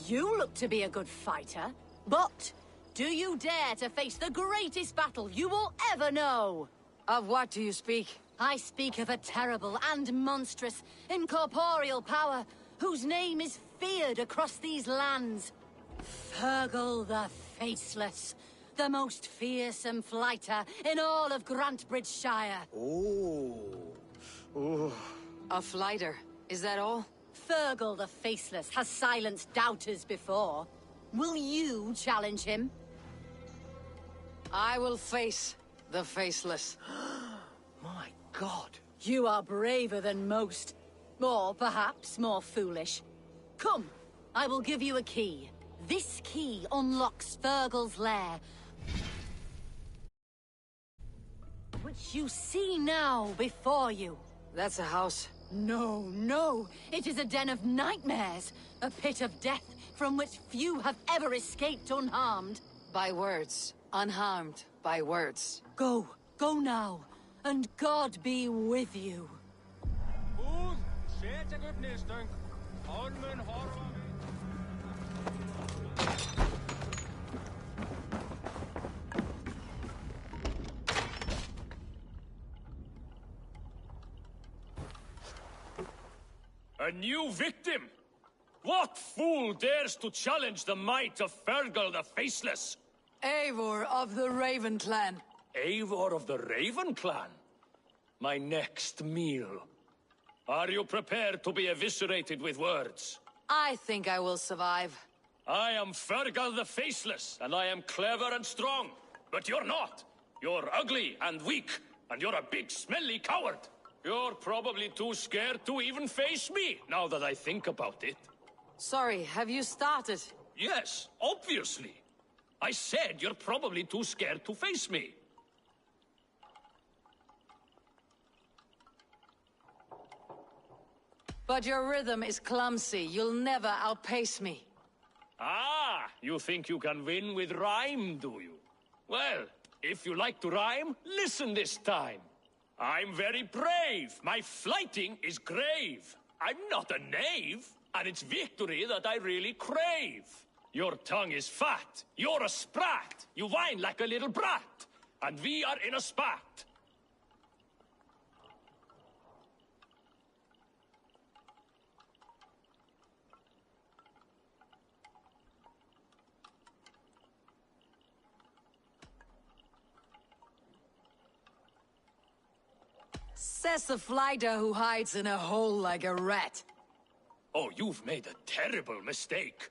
You look to be a good fighter, but do you dare to face the greatest battle you will ever know? Of what do you speak? I speak of a terrible and monstrous, incorporeal power whose name is feared across these lands. Fergal the Faceless, the most fearsome fighter in all of Grantbridgeshire. A fighter, is that all? Fergal the Faceless has silenced doubters before. Will you challenge him? I will face the Faceless. My God. You are braver than most. Or perhaps more foolish. Come, I will give you a key. This key unlocks Fergal's lair, which you see now before you. That's a house. No, no. It is a den of nightmares. A pit of death from which few have ever escaped unharmed. By words. Unharmed by words. Go. Go now. And God be with you. A new victim? What fool dares to challenge the might of Fergal the Faceless? Eivor of the Raven Clan. Eivor of the Raven Clan? My next meal. Are you prepared to be eviscerated with words? I think I will survive. I am Fergal the Faceless, and I am clever and strong. But you're not. You're ugly and weak, and you're a big, smelly coward. You're probably too scared to even face me, now that I think about it. Sorry, have you started? Yes, obviously. I said you're probably too scared to face me. But your rhythm is clumsy. You'll never outpace me. Ah, you think you can win with rhyme, do you? Well, if you like to rhyme, listen this time. I'm very brave. My flighting is grave. I'm not a knave, and it's victory that I really crave. Your tongue is fat. You're a sprat. You whine like a little brat. And we are in a spat. Says the fighter who hides in a hole like a rat. Oh, you've made a terrible mistake.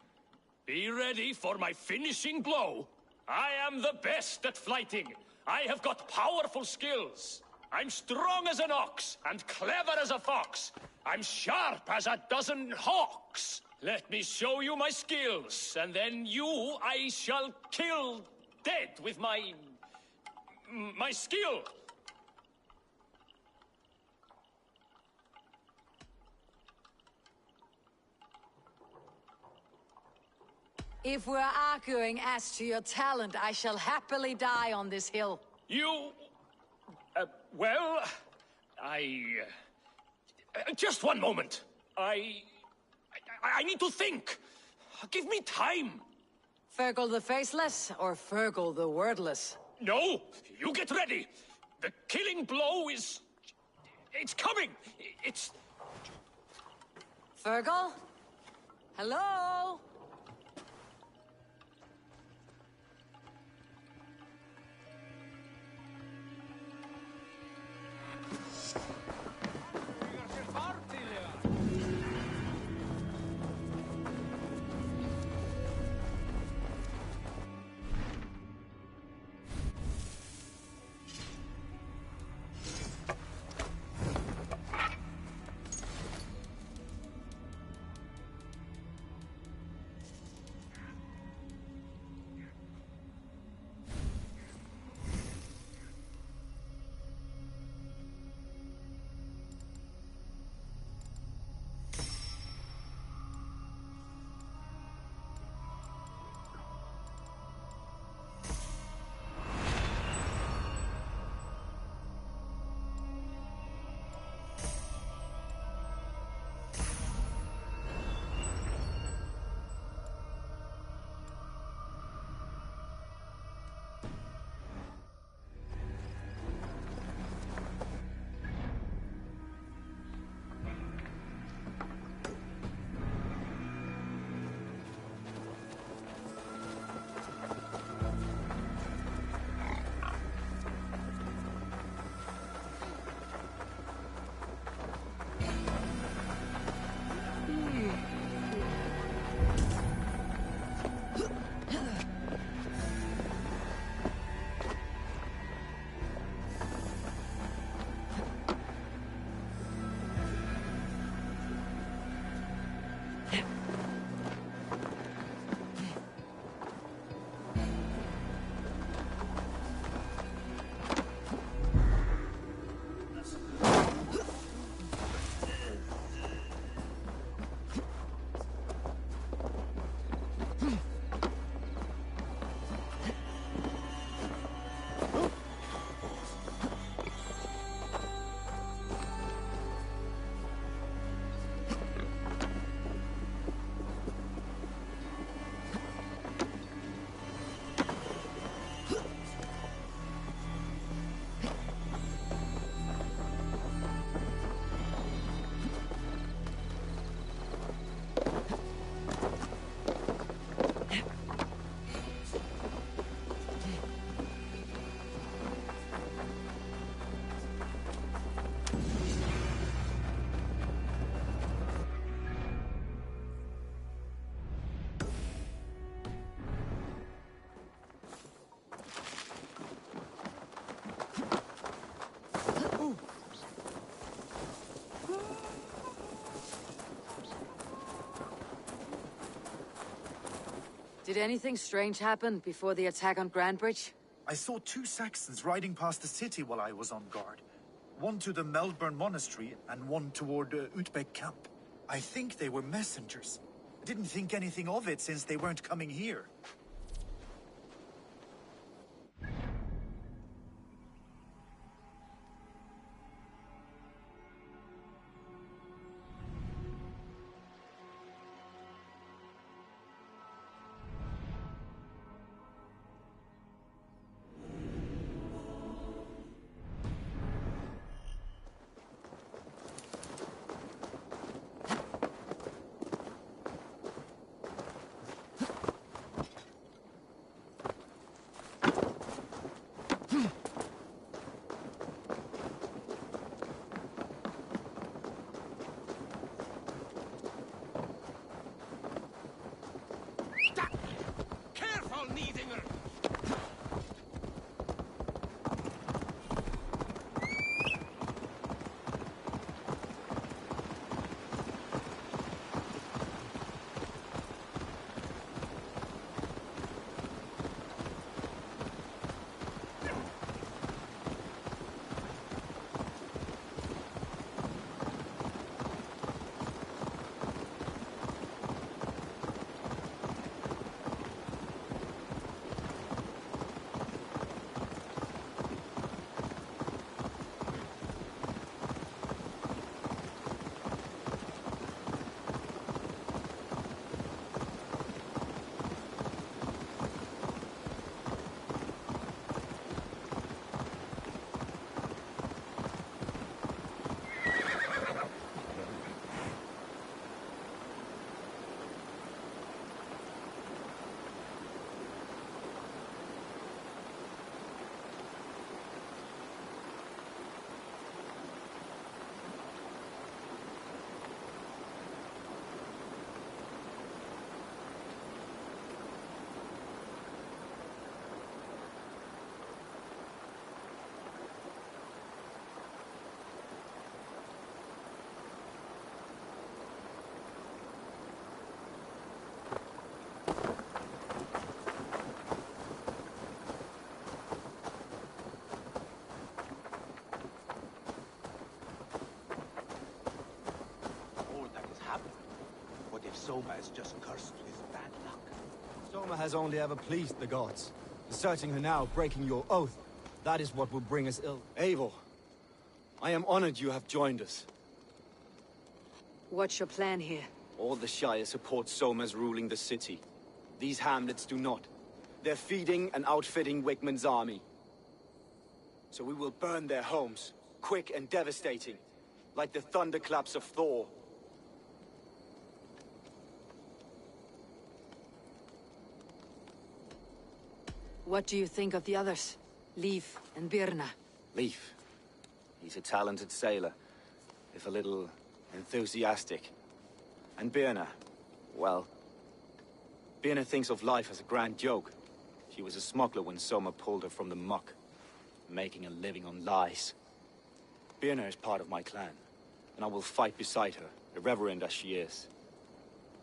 Be ready for my finishing blow. I am the best at flighting. I have got powerful skills. I'm strong as an ox and clever as a fox. I'm sharp as a dozen hawks. Let me show you my skills, and then you I shall kill dead with my skill. If we're arguing as to your talent, I shall happily die on this hill. You... well... just one moment. I need to think. Give me time. Fergal the Faceless or Fergal the Wordless? No! You get ready! The killing blow is... it's coming! It's... Fergal? Hello? Did anything strange happen before the attack on Grandbridge? I saw 2 Saxons riding past the city while I was on guard. One to the Melbourne Monastery and one toward Utbeck Camp. I think they were messengers. I didn't think anything of it since they weren't coming here. Careful, Neithinger! Soma is just cursed with bad luck. Soma has only ever pleased the gods. Deserting her now, breaking your oath, that is what will bring us ill. Eivor, I am honored you have joined us. What's your plan here? All the Shire support Soma's ruling the city. These hamlets do not. They're feeding and outfitting Wigmund's army. So we will burn their homes, quick and devastating, like the thunderclaps of Thor. What do you think of the others? Leif and Birna? Leif. He's a talented sailor, if a little enthusiastic. And Birna, well... Birna thinks of life as a grand joke. She was a smuggler when Soma pulled her from the muck, making a living on lies. Birna is part of my clan, and I will fight beside her, irreverent as she is.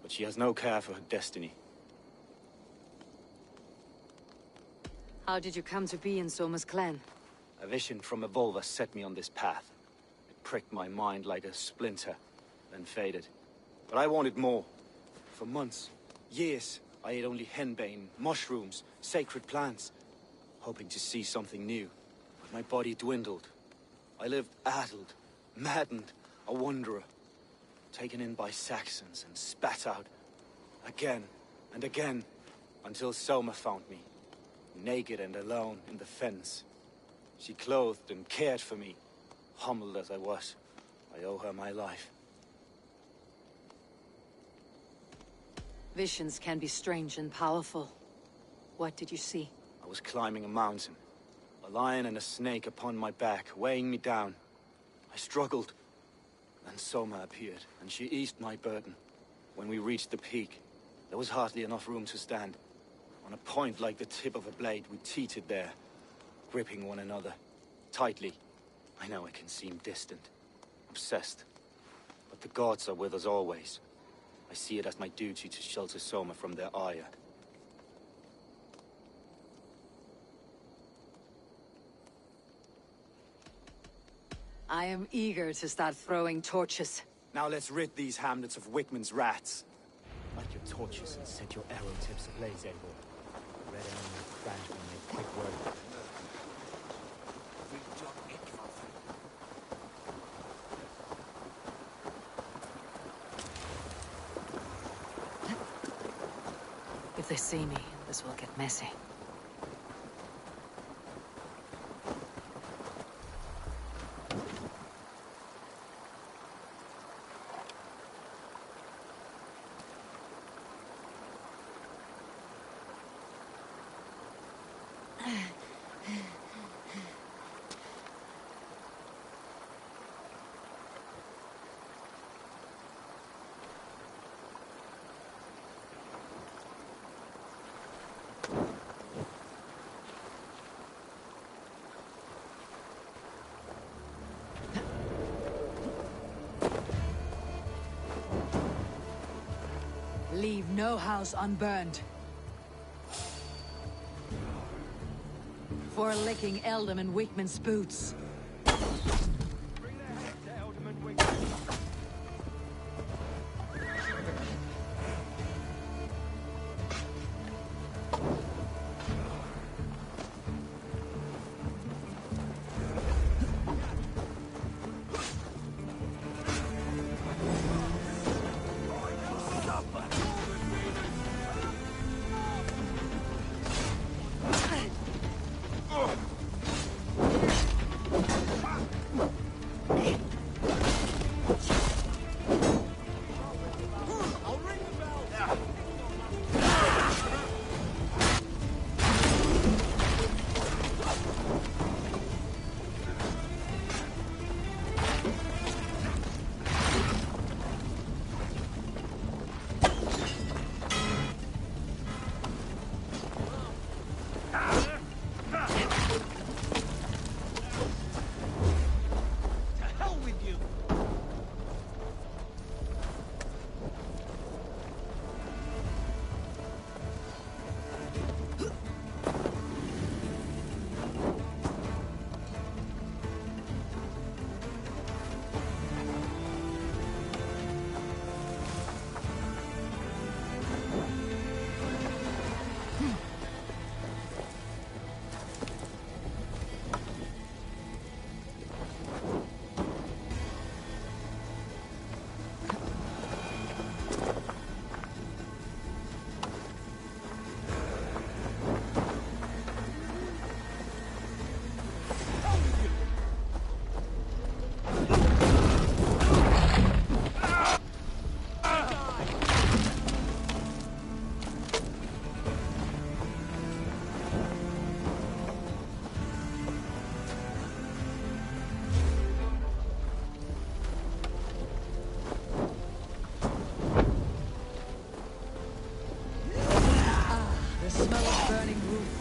But she has no care for her destiny. How did you come to be in Soma's clan? A vision from Evolva set me on this path. It pricked my mind like a splinter, then faded. But I wanted more. For months, years, I ate only henbane, mushrooms, sacred plants, hoping to see something new. But my body dwindled. I lived addled, maddened, a wanderer, taken in by Saxons and spat out again and again, until Soma found me. Naked and alone in the fens. She clothed and cared for me. Humbled as I was, I owe her my life. Visions can be strange and powerful. What did you see? I was climbing a mountain. A lion and a snake upon my back, weighing me down. I struggled. Then Soma appeared, and she eased my burden. When we reached the peak, there was hardly enough room to stand. On a point like the tip of a blade, we teetered there, gripping one another, tightly. I know it can seem distant, obsessed, but the gods are with us always. I see it as my duty to shelter Soma from their ire. I am eager to start throwing torches. Now let's rid these hamlets of Wickman's rats. Light your torches and set your arrow tips ablaze, Eivor. The red enemy will crash when they quick work. If they see me, this will get messy. Leave no house unburned. For licking Alderman Wickman's boots.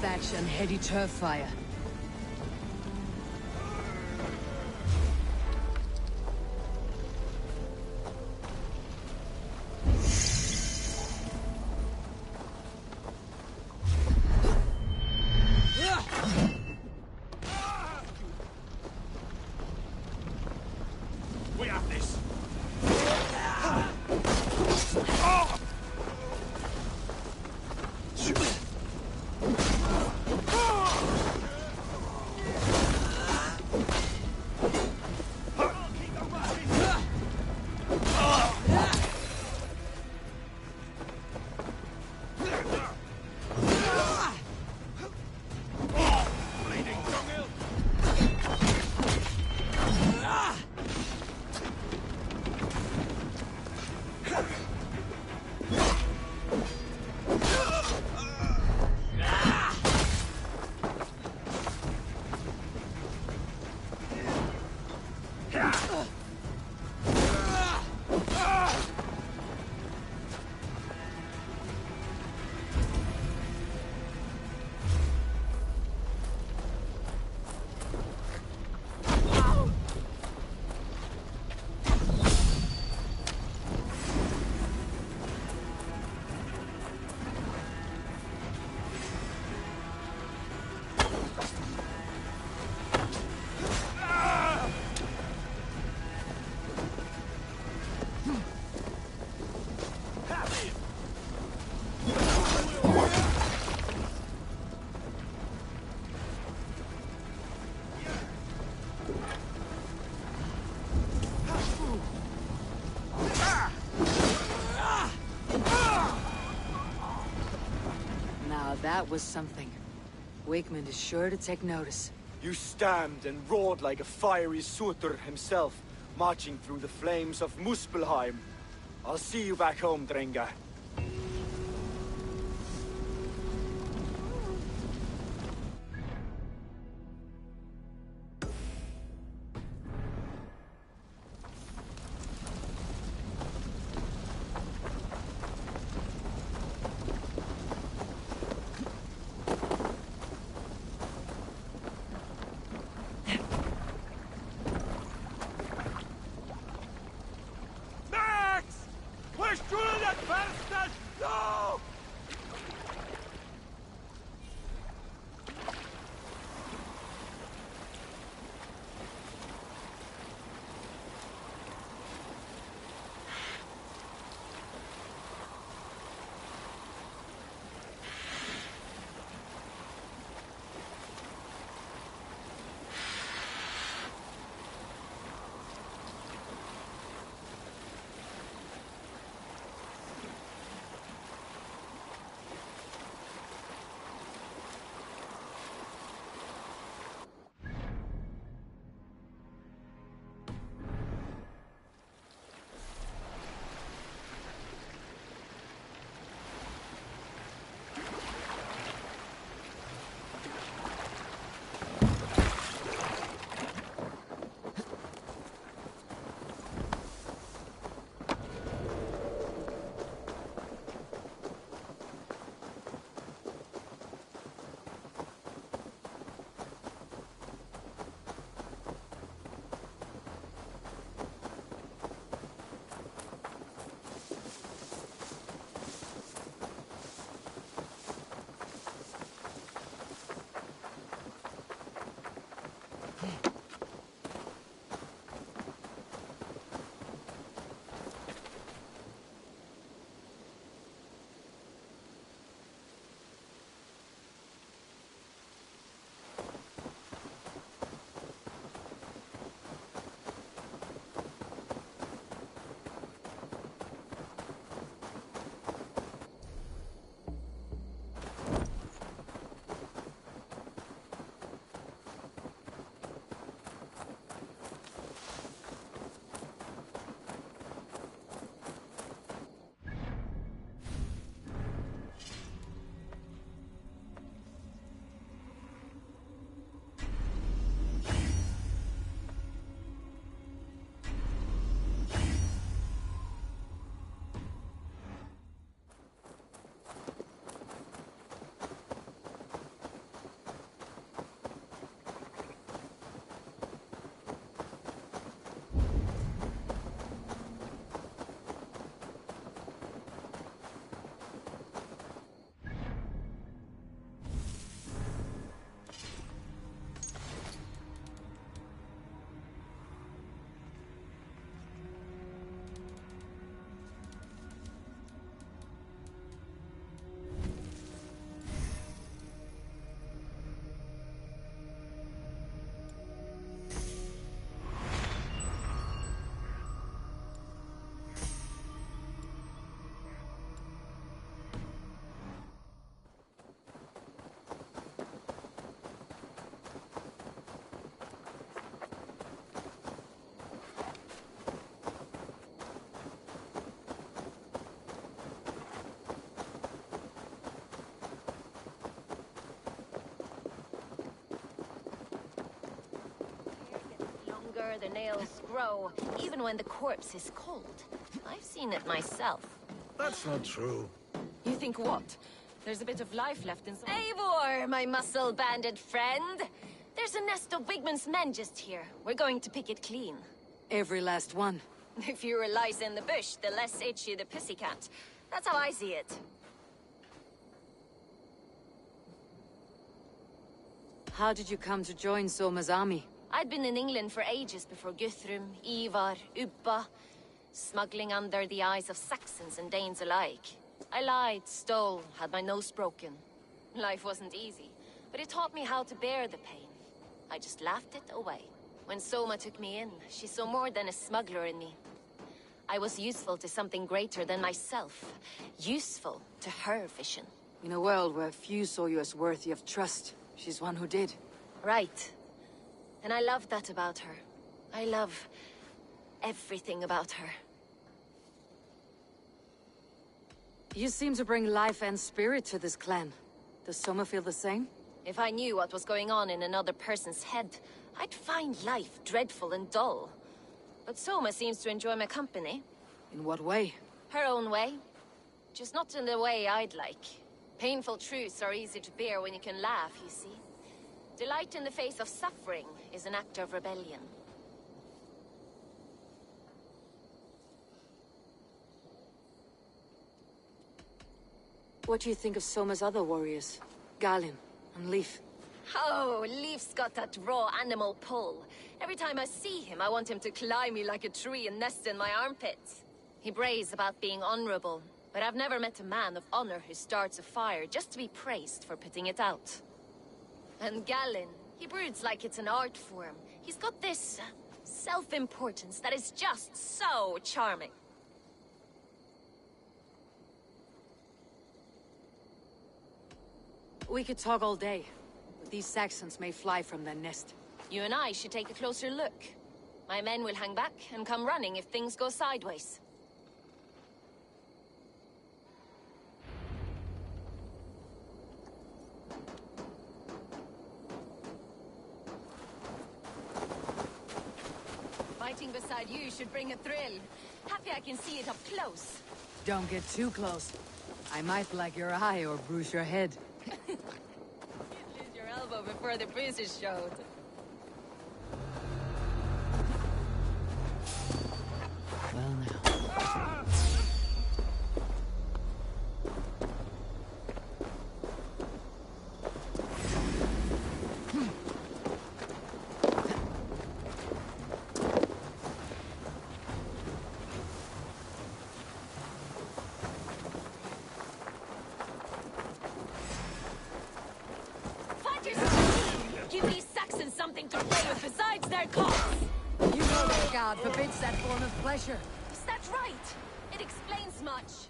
Thatch and heady turf fire. We have this. That was something. Wigmund is sure to take notice. You stamped and roared like a fiery Surtur himself, marching through the flames of Muspelheim. I'll see you back home, Drenga. The nails grow, even when the corpse is cold. I've seen it myself. That's not true. You think what? There's a bit of life left in some— Eivor, my muscle-banded friend! There's a nest of Wigmund's men just here. We're going to pick it clean. Every last one. The fewer lies in the bush, the less itchy the pussycat. That's how I see it. How did you come to join Soma's army? I'd been in England for ages before Guthrum, Ivar, Ubba, smuggling under the eyes of Saxons and Danes alike. I lied, stole, had my nose broken. Life wasn't easy, but it taught me how to bear the pain. I just laughed it away. When Soma took me in, she saw more than a smuggler in me. I was useful to something greater than myself. Useful to her vision. In a world where few saw you as worthy of trust, she's one who did. Right. And I love that about her. I love everything about her. You seem to bring life and spirit to this clan. Does Soma feel the same? If I knew what was going on in another person's head, I'd find life dreadful and dull. But Soma seems to enjoy my company. In what way? Her own way. Just not in the way I'd like. Painful truths are easy to bear when you can laugh, you see. Delight in the face of suffering is an act of rebellion. What do you think of Soma's other warriors? Galin and Leaf? Oh, Leaf's got that raw animal pull. Every time I see him, I want him to climb me like a tree and nest in my armpits. He brays about being honorable, but I've never met a man of honor who starts a fire just to be praised for putting it out. And Galin, he broods like it's an art form. He's got this self-importance that is just so charming. We could talk all day, but these Saxons may fly from their nest. You and I should take a closer look. My men will hang back and come running if things go sideways. Fighting beside you should bring a thrill. Happy I can see it up close. Don't get too close. I might black your eye or bruise your head. You'd lose your elbow before the bruises showed. Well now. Give these Saxons something to play with besides their cause! You know that God forbids that form of pleasure. Is that right? It explains much.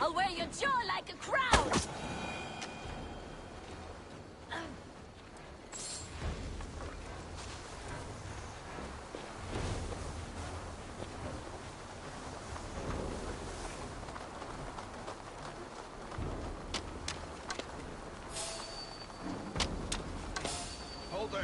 I'll wear your jaw like a crown! Hold there.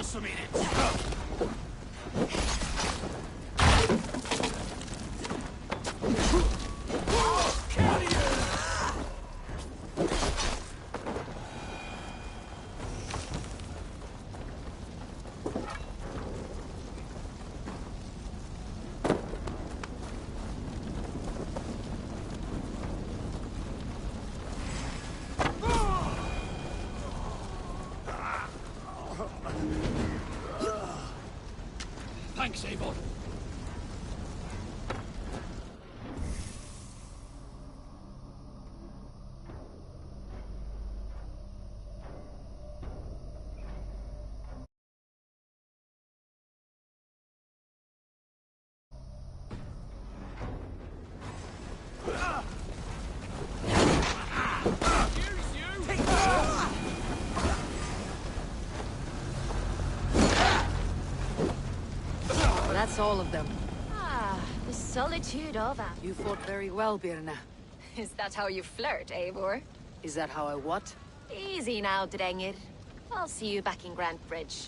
awesome in it! Thanks, Eivor. That's all of them. Ah, the solitude of them. You fought very well, Birna. Is that how you flirt, Eivor? Is that how I what? Easy now, Drengir. I'll see you back in Grand Bridge.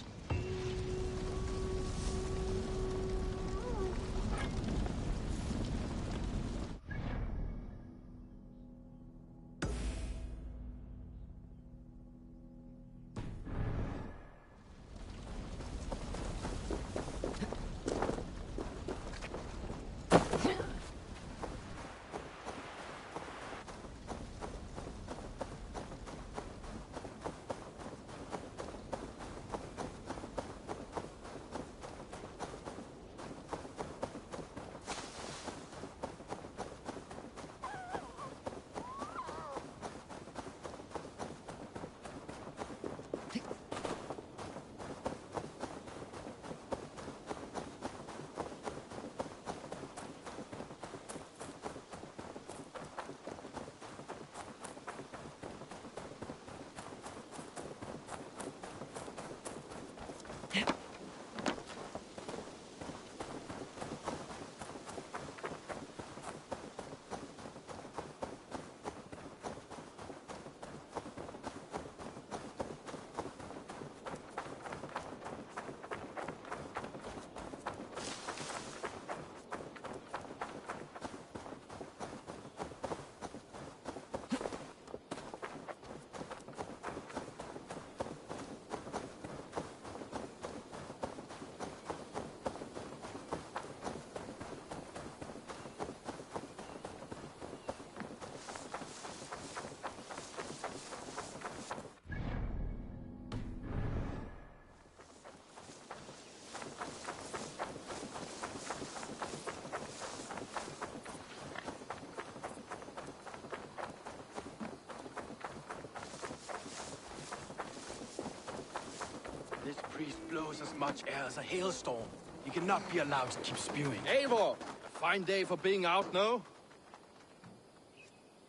This priest blows as much air as a hailstorm. He cannot be allowed to keep spewing. Eivor! A fine day for being out, no?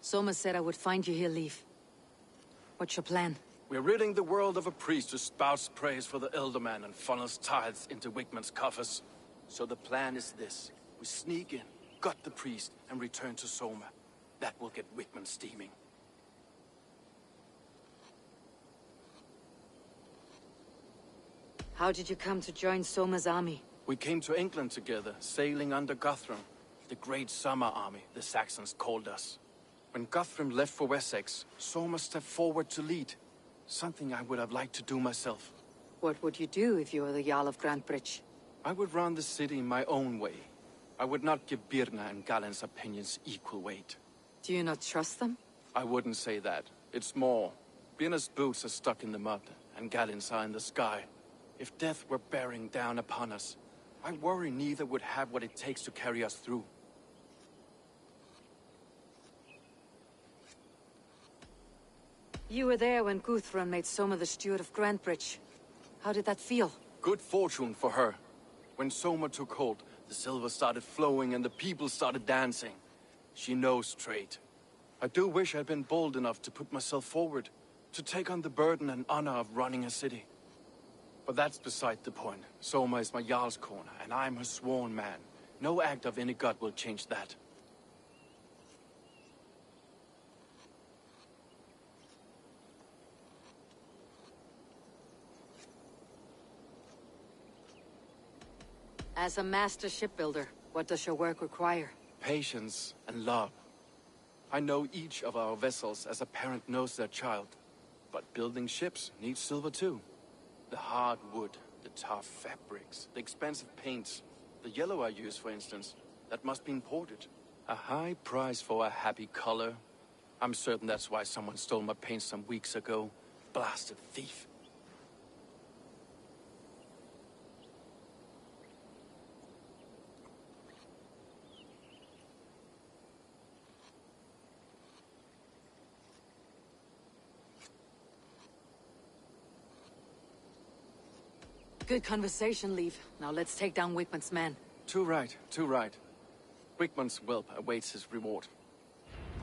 Soma said I would find you here, Leaf. What's your plan? We're ridding the world of a priest who spouts praise for the Elderman and funnels tithes into Wigman's coffers. So the plan is this. We sneak in, gut the priest, and return to Soma. That will get Wigman steaming. How did you come to join Soma's army? We came to England together, sailing under Guthrum. The Great Summer Army, the Saxons called us. When Guthrum left for Wessex, Soma stepped forward to lead. Something I would have liked to do myself. What would you do if you were the Jarl of Grantebridge? I would run the city my own way. I would not give Birna and Galen's opinions equal weight. Do you not trust them? I wouldn't say that. It's more. Birna's boots are stuck in the mud, and Galen's are in the sky. If death were bearing down upon us, I worry neither would have what it takes to carry us through. You were there when Guthrum made Soma the steward of Grantebridge. How did that feel? Good fortune for her. When Soma took hold, the silver started flowing and the people started dancing. She knows trade. I do wish I'd been bold enough to put myself forward, to take on the burden and honor of running a city. But that's beside the point. Soma is my Jarl's corner, and I'm her sworn man. No act of any god will change that. As a master shipbuilder, what does your work require? Patience and love. I know each of our vessels as a parent knows their child. But building ships needs silver too. The hard wood, the tough fabrics, the expensive paints. The yellow I use, for instance, that must be imported. A high price for a happy color. I'm certain that's why someone stole my paint some weeks ago. Blasted thief. Good conversation, Leaf. Now let's take down Wickman's men. Too right, too right. Wickman's whelp awaits his reward.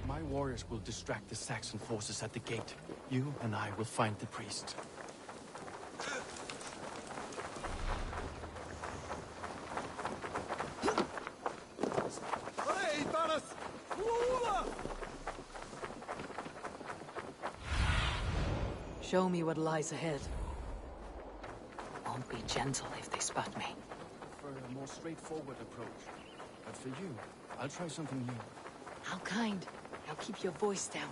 My warriors will distract the Saxon forces at the gate. You and I will find the priest. Show me what lies ahead. Won't be gentle if they spot me. For a more straightforward approach. But for you, I'll try something new. How kind. Now keep your voice down.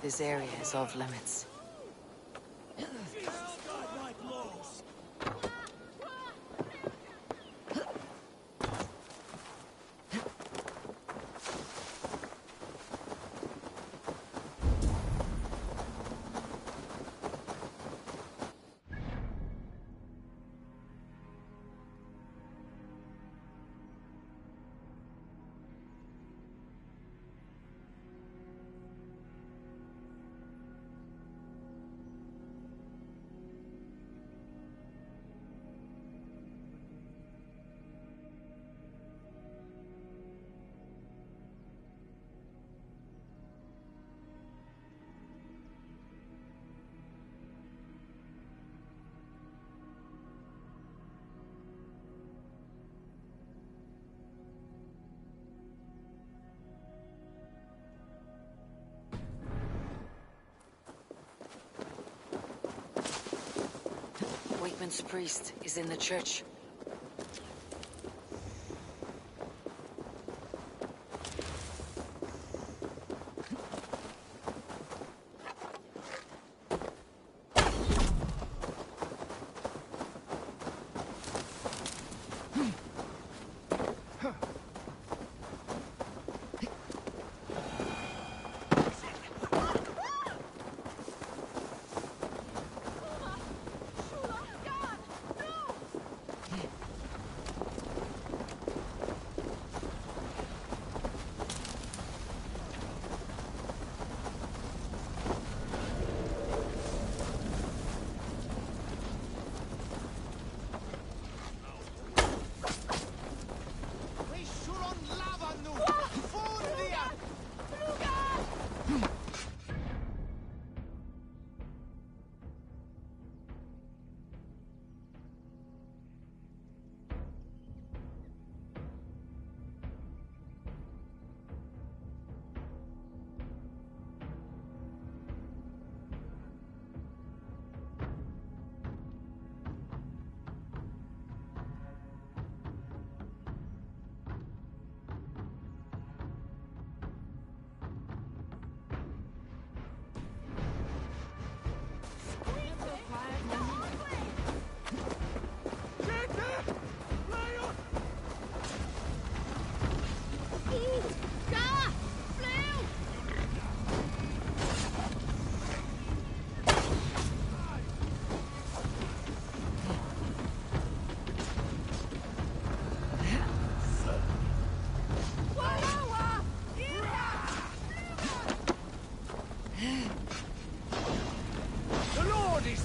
This area is off limits. Wickman's priest is in the church.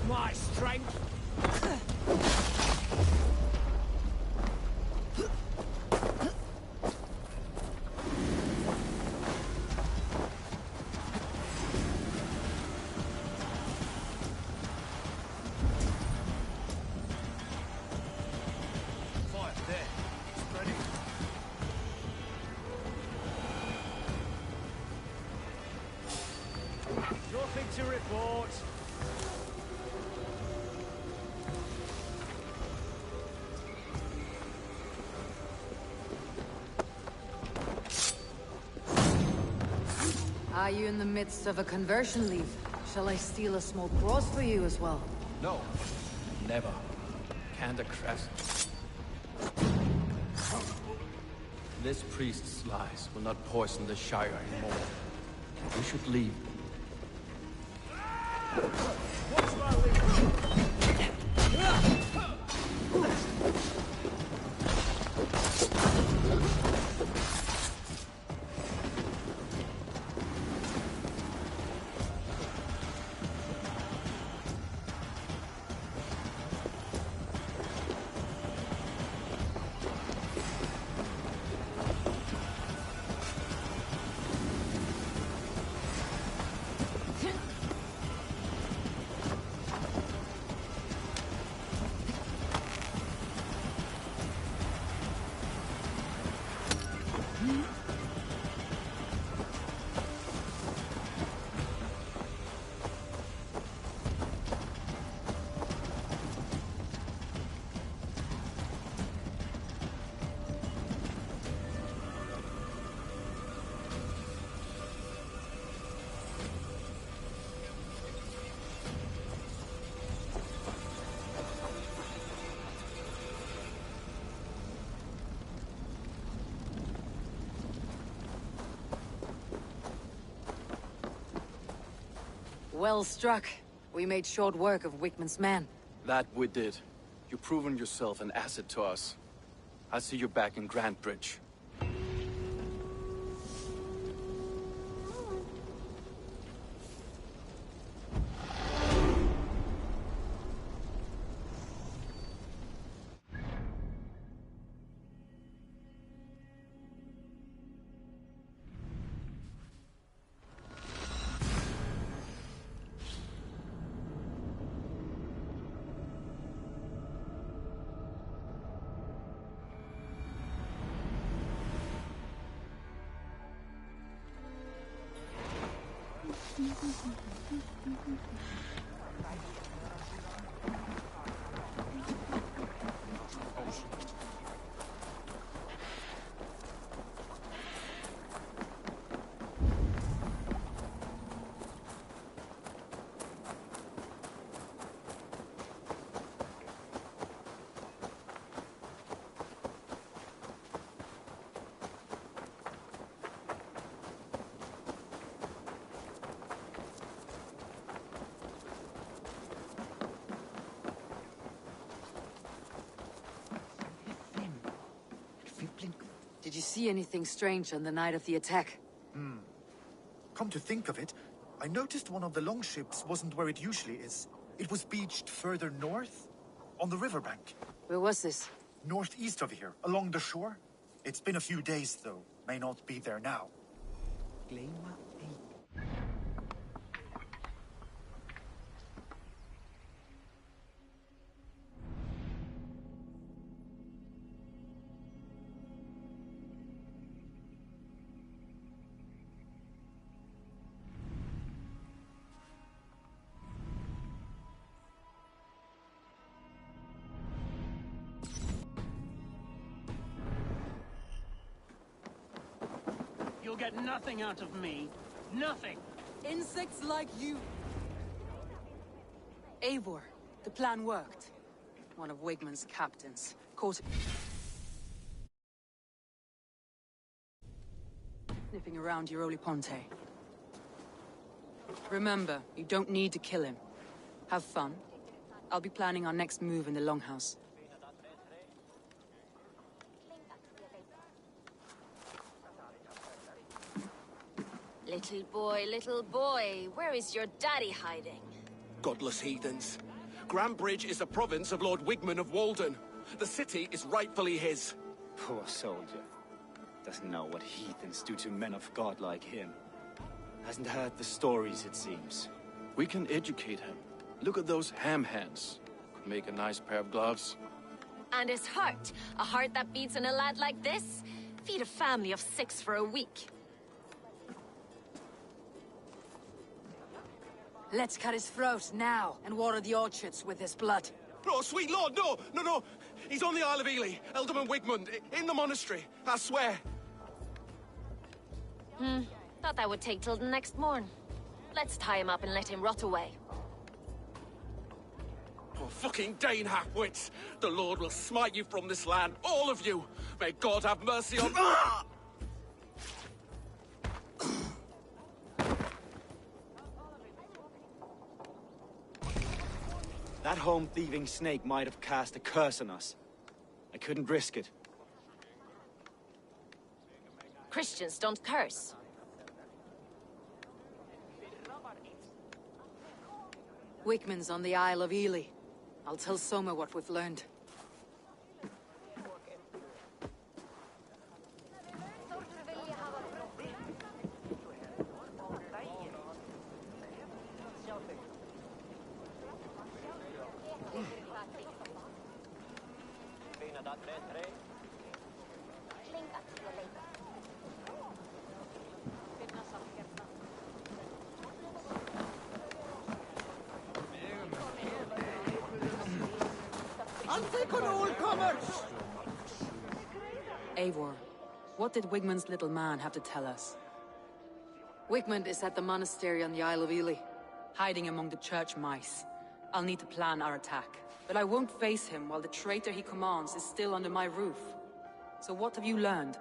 My strength! Fire there. Spreading. Nothing to report. Are you in the midst of a conversion leave? Shall I steal a small cross for you as well? No. Never. Can't accept. This priest's lies will not poison the Shire anymore. We should leave. Well struck. We made short work of Wickman's men. That we did. You've proven yourself an asset to us. I'll see you back in Grand Bridge. Did you see anything strange on the night of the attack? Come to think of it, I noticed one of the longships wasn't where it usually is. It was beached further north, on the riverbank. Where was this? Northeast of here, along the shore. It's been a few days, though. May not be there now. You'll get nothing out of me. Nothing. Insects like you. Eivor, the plan worked. One of Wigman's captains caught sniffing around Euroli Ponte. Remember, you don't need to kill him. Have fun. I'll be planning our next move in the Longhouse. Little boy, where is your daddy hiding? Godless heathens. Grand Bridge is a province of Lord Wigman of Walden. The city is rightfully his. Poor soldier. Doesn't know what heathens do to men of God like him. Hasn't heard the stories, it seems. We can educate him. Look at those ham hands. Could make a nice pair of gloves. And his heart. A heart that beats in a lad like this? Feed a family of 6 for a week. Let's cut his throat now and water the orchards with his blood. Oh, sweet lord, no! No! He's on the Isle of Ely, Ealdorman Wigmund, in the monastery, I swear. Thought that would take till the next morn. Let's tie him up and let him rot away. Oh, fucking Dane halfwits! The Lord will smite you from this land, all of you! May God have mercy on— Ah! That home-thieving snake might have cast a curse on us. I couldn't risk it. Christians don't curse. Wickman's on the Isle of Ely. I'll tell Soma what we've learned. I'll take on all comers! Eivor, what did Wigmund's little man have to tell us? Wigmund is at the monastery on the Isle of Ely. Hiding among the church mice. I'll need to plan our attack. But I won't face him while the traitor he commands is still under my roof. So what have you learned?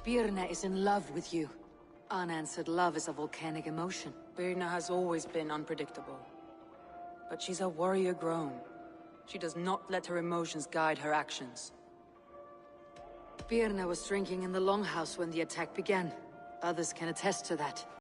Birna is in love with you. Unanswered love is a volcanic emotion. Birna has always been unpredictable. But she's a warrior grown. She does not let her emotions guide her actions. Birna was drinking in the Longhouse when the attack began. Others can attest to that.